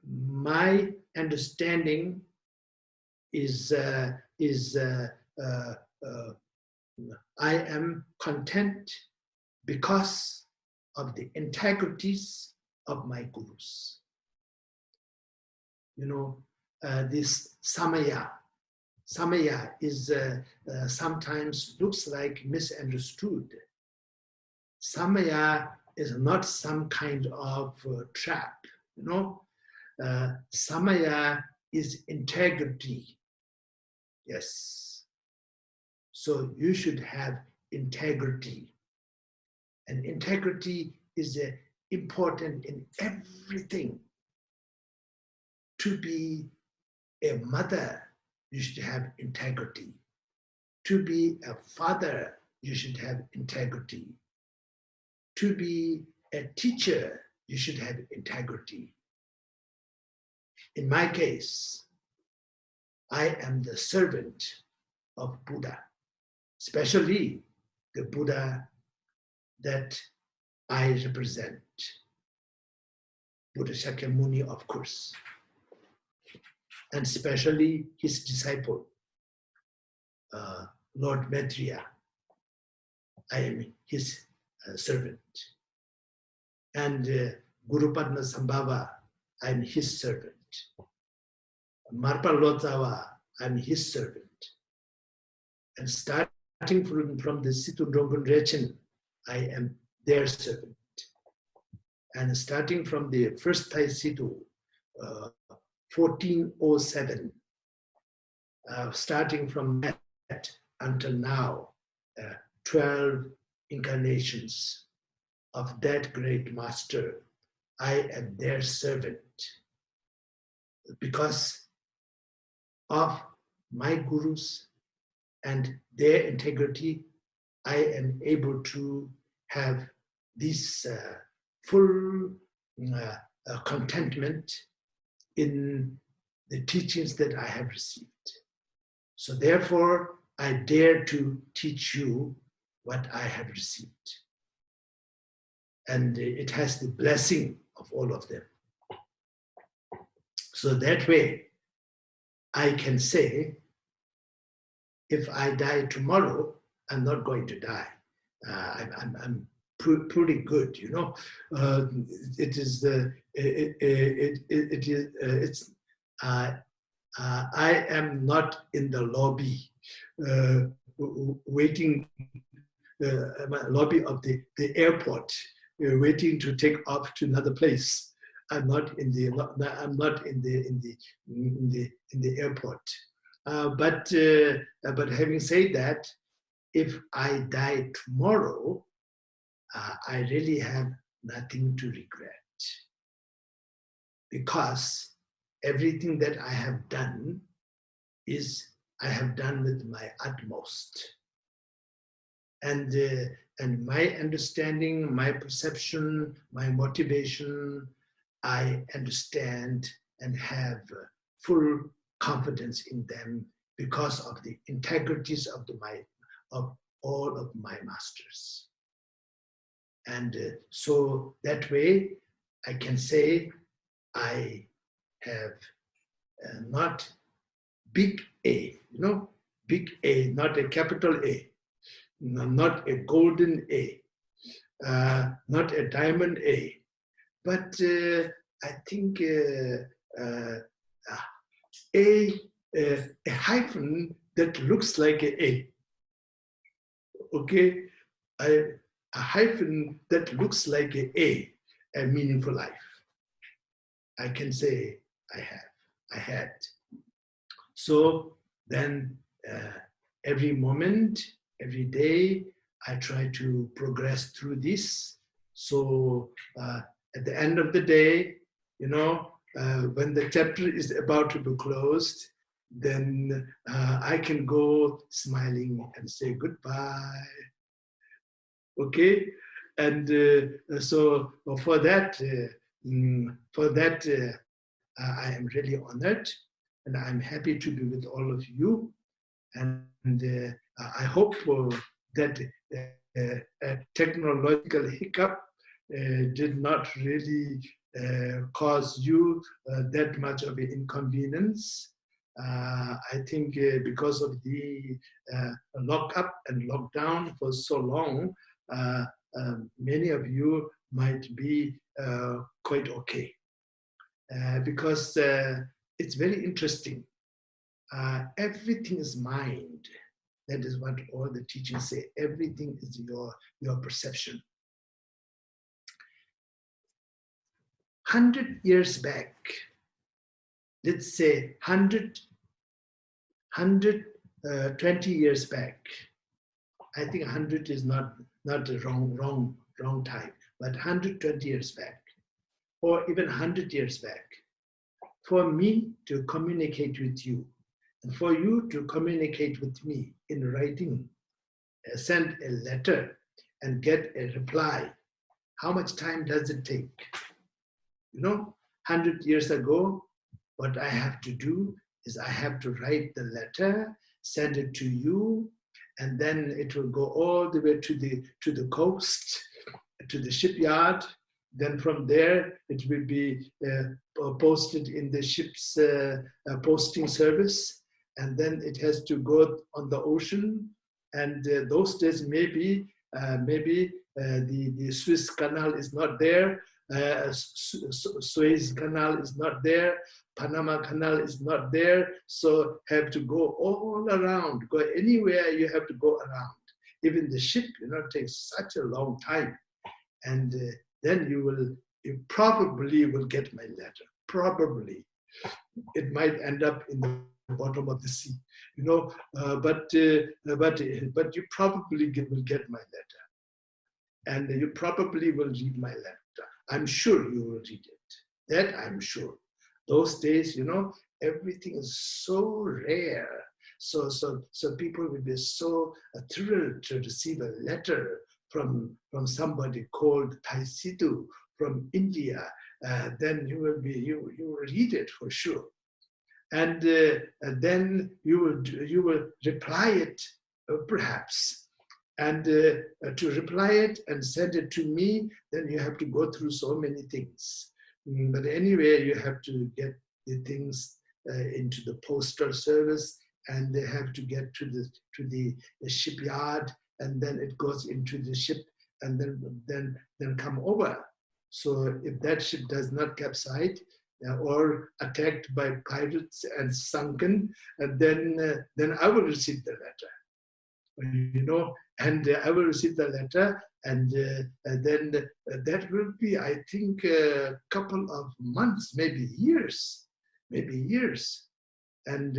my understanding is I am content because of the integrities of my gurus. You know, this samaya is sometimes looks like misunderstood. Samaya is not some kind of trap, you know. Samaya is integrity. Yes. So you should have integrity. And integrity is important in everything. To be a mother, you should have integrity. To be a father, you should have integrity. To be a teacher, you should have integrity. In my case, I am the servant of Buddha, especially the Buddha that I represent, Buddha Shakyamuni, of course, and especially his disciple, Lord Maitreya. I am his servant. And Guru Padmasambhava, I am his servant. Marpa Lotsawa, I am his servant. And starting from the Situ Drunken Rechen, I am their servant. And starting from the first Thai Situ, 1407, starting from that until now, 12 incarnations of that great master, I am their servant. Because of my gurus and their integrity, I am able to have this full contentment in the teachings that I have received. So therefore, I dare to teach you what I have received. And it has the blessing of all of them. So that way, I can say, if I die tomorrow, I'm not going to die. I'm pretty good, you know. I am not in the lobby waiting, lobby of the airport, waiting to take off to another place. I'm not in the airport. But having said that, if I die tomorrow, I really have nothing to regret, because everything that I have done I have done with my utmost. And my understanding, my perception, my motivation, I understand and have full confidence in them because of the integrities of all of my masters. And so that way I can say I have not big A, you know, big A, not a capital A, not a golden A, not a diamond A, but I think a hyphen that looks like an A. Okay, a hyphen that looks like an A meaningful life. I can say I had. So then every moment, every day, I try to progress through this. So at the end of the day, you know, when the chapter is about to be closed, then I can go smiling and say goodbye. Okay, and so for that, I am really honored, and I'm happy to be with all of you. And I hope that a technological hiccup did not really cause you that much of an inconvenience. I think because of the lockup and lockdown for so long, many of you might be quite okay. Because it's very interesting. Everything is mind. That is what all the teachings say. Everything is your perception. 100 years back, let's say 120 years back, I think 100 is not the wrong time, but 120 years back, or even 100 years back, for me to communicate with you, and for you to communicate with me in writing, send a letter and get a reply, how much time does it take? You know, 100 years ago, what I have to do is I have to write the letter, send it to you, and then it will go all the way to the coast, to the shipyard. Then from there, it will be posted in the ship's posting service, and then it has to go on the ocean. And those days, maybe the Suez Canal is not there, Suez Canal is not there, Panama Canal is not there, so have to go all around, go anywhere you have to go around. Even the ship, you know, takes such a long time. And then you probably will get my letter. Probably. It might end up in the bottom of the sea, you know, but you probably will get my letter. And you probably will read my letter. I'm sure you will read it. That I'm sure. Those days, everything is so rare. So people will be so thrilled to receive a letter from somebody called Situ from India. Then you will read it for sure, and then you will reply it perhaps, and to reply it and send it to me. Then you have to go through so many things. But anyway, you have to get the things into the postal service, and they have to get to the shipyard, and then it goes into the ship, and then come over. So if that ship does not capsize or attacked by pirates and sunken, then I will receive the letter. And I will receive the letter, and then that will be, I think, a couple of months, maybe years. And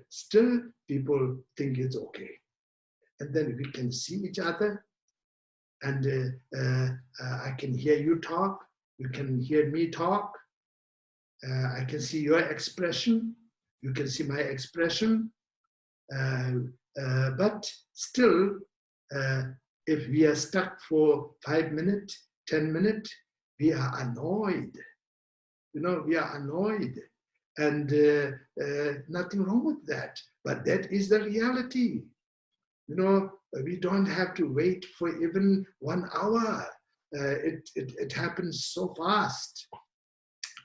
still people think it's okay. And then we can see each other, and I can hear you talk, you can hear me talk, I can see your expression, you can see my expression, but still, if we are stuck for 5 minutes, 10 minutes, we are annoyed. We are annoyed, and nothing wrong with that. But that is the reality. We don't have to wait for even 1 hour. It happens so fast.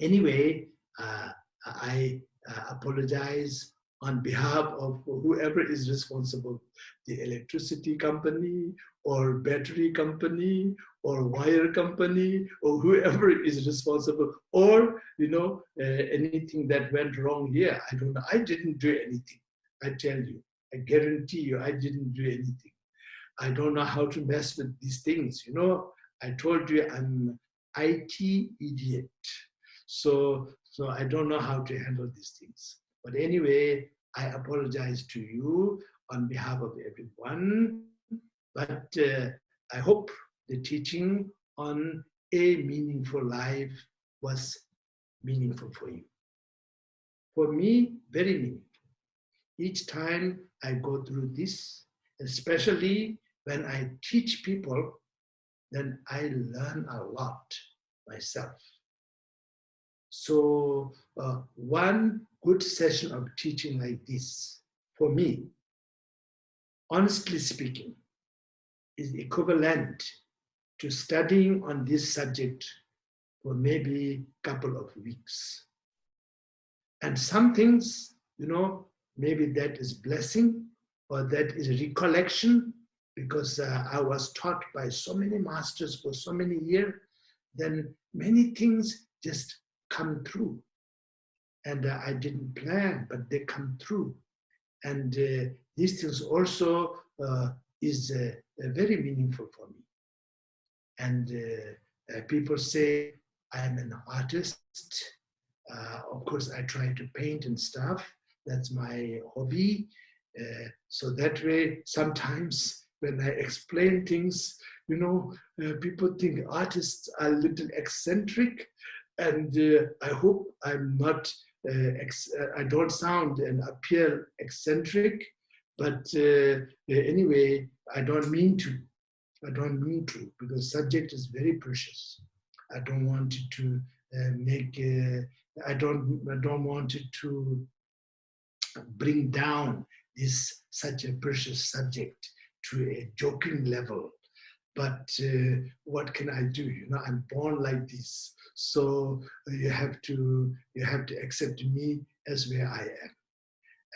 Anyway, I apologize on behalf of whoever is responsible, the electricity company or battery company or wire company or whoever is responsible, or anything that went wrong here. I don't know. I didn't do anything. I tell you, I guarantee you, I didn't do anything. I don't know how to mess with these things. I told you I'm IT idiot. So I don't know how to handle these things. But anyway, I apologize to you on behalf of everyone. But I hope the teaching on a meaningful life was meaningful for you. For me, very meaningful. Each time I go through this, especially when I teach people, then I learn a lot myself. So one good session of teaching like this, for me, honestly speaking, is equivalent to studying on this subject for maybe a couple of weeks. And some things, maybe that is blessing, or that is recollection, because I was taught by so many masters for so many years, then many things just come through. And I didn't plan, but they come through. And these things also is very meaningful for me. And people say I'm an artist. Of course, I try to paint and stuff. That's my hobby. So that way, sometimes when I explain things, people think artists are a little eccentric. And I hope I'm not, I don't sound and appear eccentric. But anyway, I don't mean to. Because subject is very precious. I don't want it to I don't want it to bring down such a precious subject to a joking level. But what can I do? I'm born like this. So you have to accept me as where I am.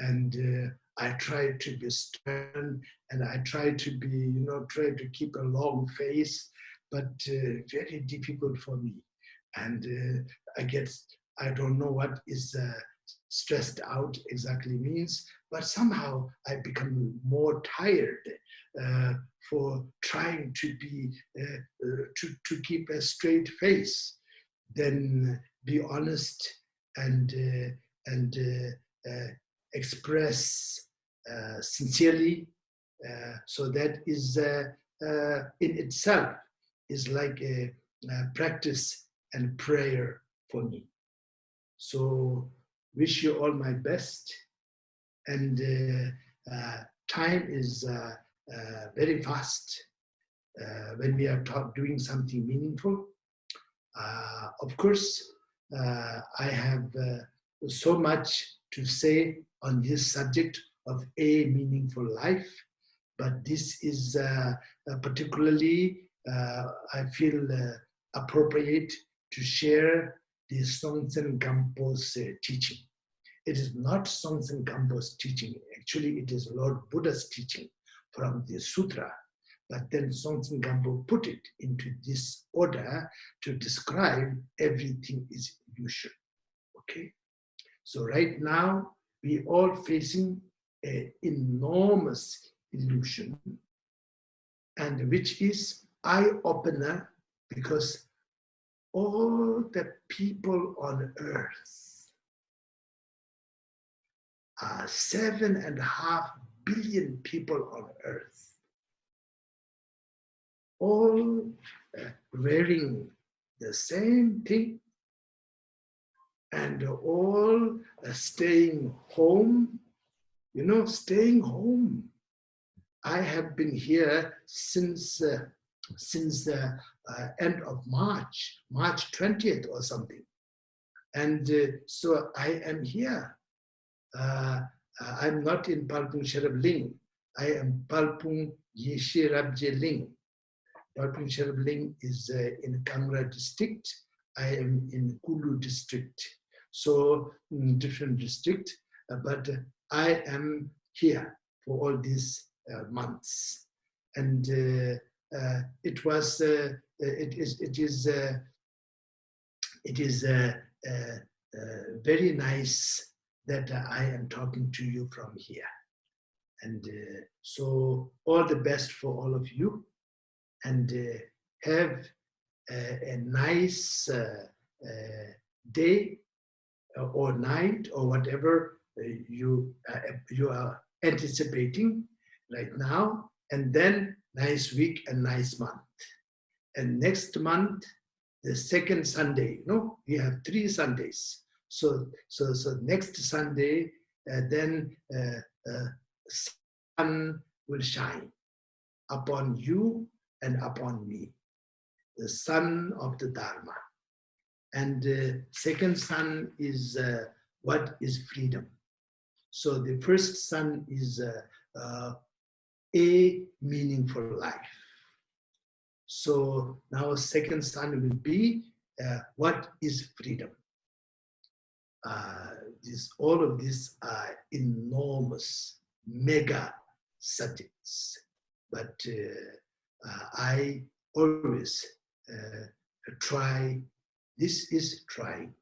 And I try to be stern, and I try to be, try to keep a long face, but very difficult for me. And I don't know what is stressed out exactly means, but somehow I become more tired for trying to be, to keep a straight face, then be honest and express sincerely. So that is in itself is like a practice and prayer for me. So wish you all my best. And time is very fast when we are doing something meaningful. Of course, I have so much to say on this subject of a meaningful life, but this is particularly, I feel appropriate to share the Songtsen Gampo's teaching. It is not Songtsen Gampo's teaching. Actually, it is Lord Buddha's teaching from the sutra. But then Songtsen Gampo put it into this order to describe everything is illusion. Okay? So right now, we all facing an enormous illusion, and which is eye-opener, because all the people on earth are 7.5 billion people on earth, all wearing the same thing, and all staying home. You know, staying home. I have been here since the end of March 20th or something. And so I am here. I'm not in Palpung Sherab Ling. I am Palpung Yeshe Rabje Ling. Palpung Sherab Ling is in Kangra district. I am in Kulu district. So in different district, but I am here for all these months. And it is very nice that I am talking to you from here. And so all the best for all of you, and have a nice day or night or whatever you are anticipating right now, and then nice week and nice month. And next month, the second Sunday, no, we have 3 Sundays. So next Sunday, then sun will shine upon you and upon me, the sun of the Dharma. And the second sun is what is freedom. So the first sun is a meaningful life. So now second sun will be what is freedom. All of these are enormous, mega subjects. But I always try. This is trying.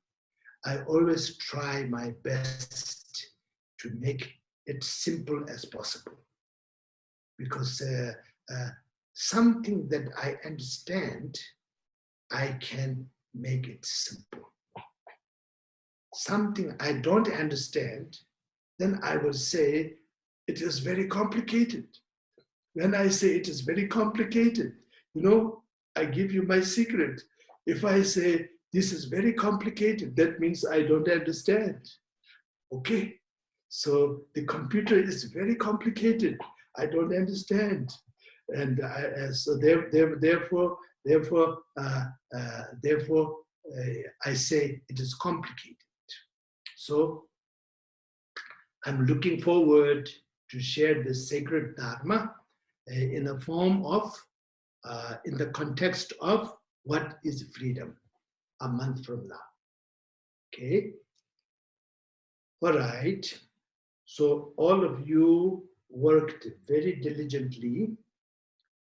I always try my best to make it simple as possible, because something that I understand, I can make it simple. Something I don't understand, then I will say it is very complicated. When I say it is very complicated, you know, I give you my secret. If I say this is very complicated, that means I don't understand. Okay, so the computer is very complicated. I don't understand, and so therefore, I say it is complicated. So I'm looking forward to share the sacred Dharma in the form of, in the context of what is freedom a month from now. Okay. All right. So all of you worked very diligently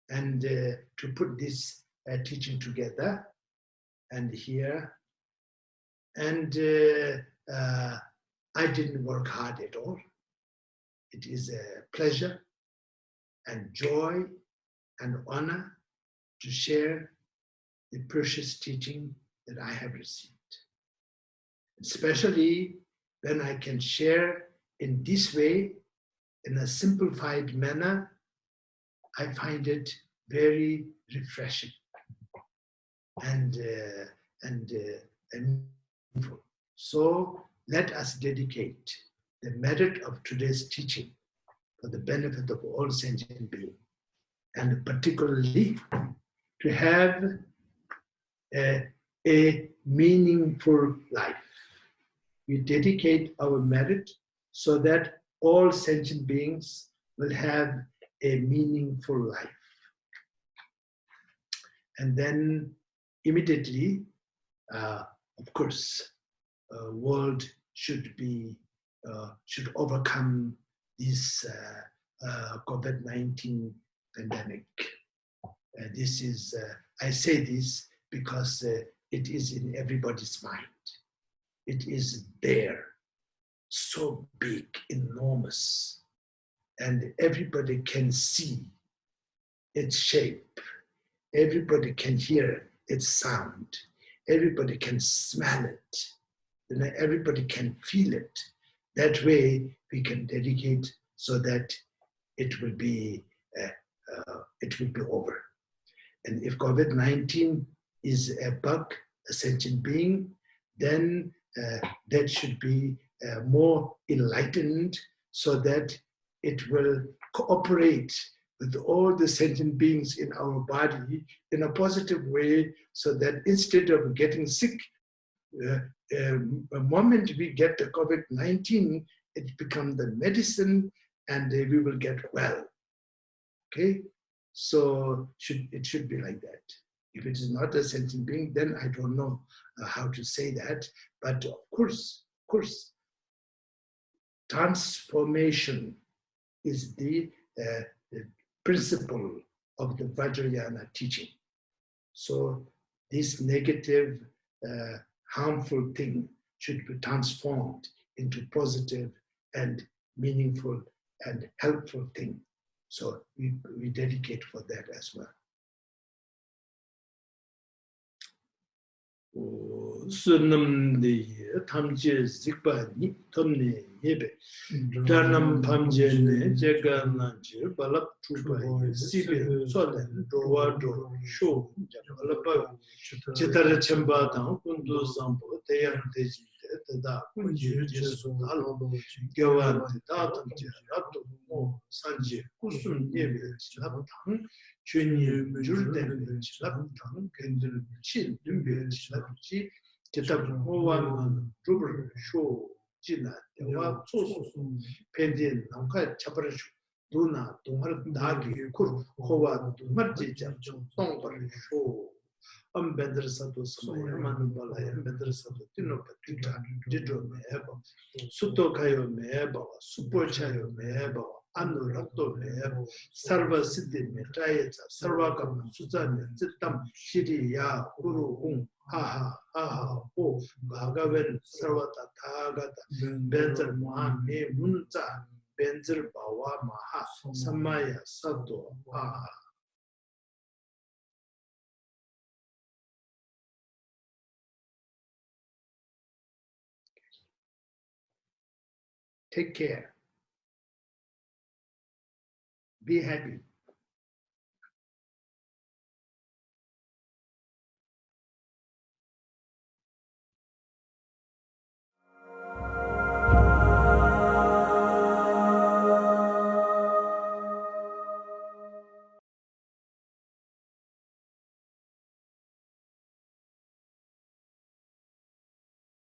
and to put this teaching together and here. And I didn't work hard at all. It is a pleasure and joy and honor to share the precious teaching that I have received. Especially when I can share in this way, in a simplified manner, I find it very refreshing. And and meaningful. So let us dedicate the merit of today's teaching for the benefit of all sentient beings, and particularly to have a meaningful life. We dedicate our merit so that all sentient beings will have a meaningful life. And then immediately, of course, world should overcome this COVID-19 pandemic. This is, I say this because it is in everybody's mind. It is there, so big, enormous, and everybody can see its shape. Everybody can hear its sound. Everybody can smell it. You know, everybody can feel it. That way, we can dedicate so that it will be over. And if COVID-19 is a bug, a sentient being, then that should be more enlightened so that it will cooperate with all the sentient beings in our body in a positive way, so that instead of getting sick, the moment we get the COVID-19, it becomes the medicine and we will get well. Okay? So it should be like that. If it is not a sentient being, then I don't know how to say that. But of course, transformation is the principle of the Vajrayana teaching. So this negative, harmful thing should be transformed into positive and meaningful and helpful thing. So we dedicate for that as well. Sunam de tamje zikpa ni tomne yebe danam pamje ne jagana je balap trupa sibe solen dowa do show balapa chitara chamba da kundu zambo teyam teji da kunji jesu dalo gyawan da tamje rato mo sanje kusun yebe chilaptang chunye jurden chilaptang kendil chin dumbe chilapchi kitab howan rubber show jina dewa soso pendin namka chaparashu duna dumar dagi kur howa dumar jijam tongbar show ambendra sato samaya manu balaya ambendra sato tino patita didro meheba suto kayo meheba supo chayo meheba anu rakto meheba sarva siddhi metayeta sarva kama suzanya zittam shiri ya kuru hung aha ho bhagavan sarvata thagata benzer moha me munza benzer bawa maha samaya sato aha. Take care. Be happy.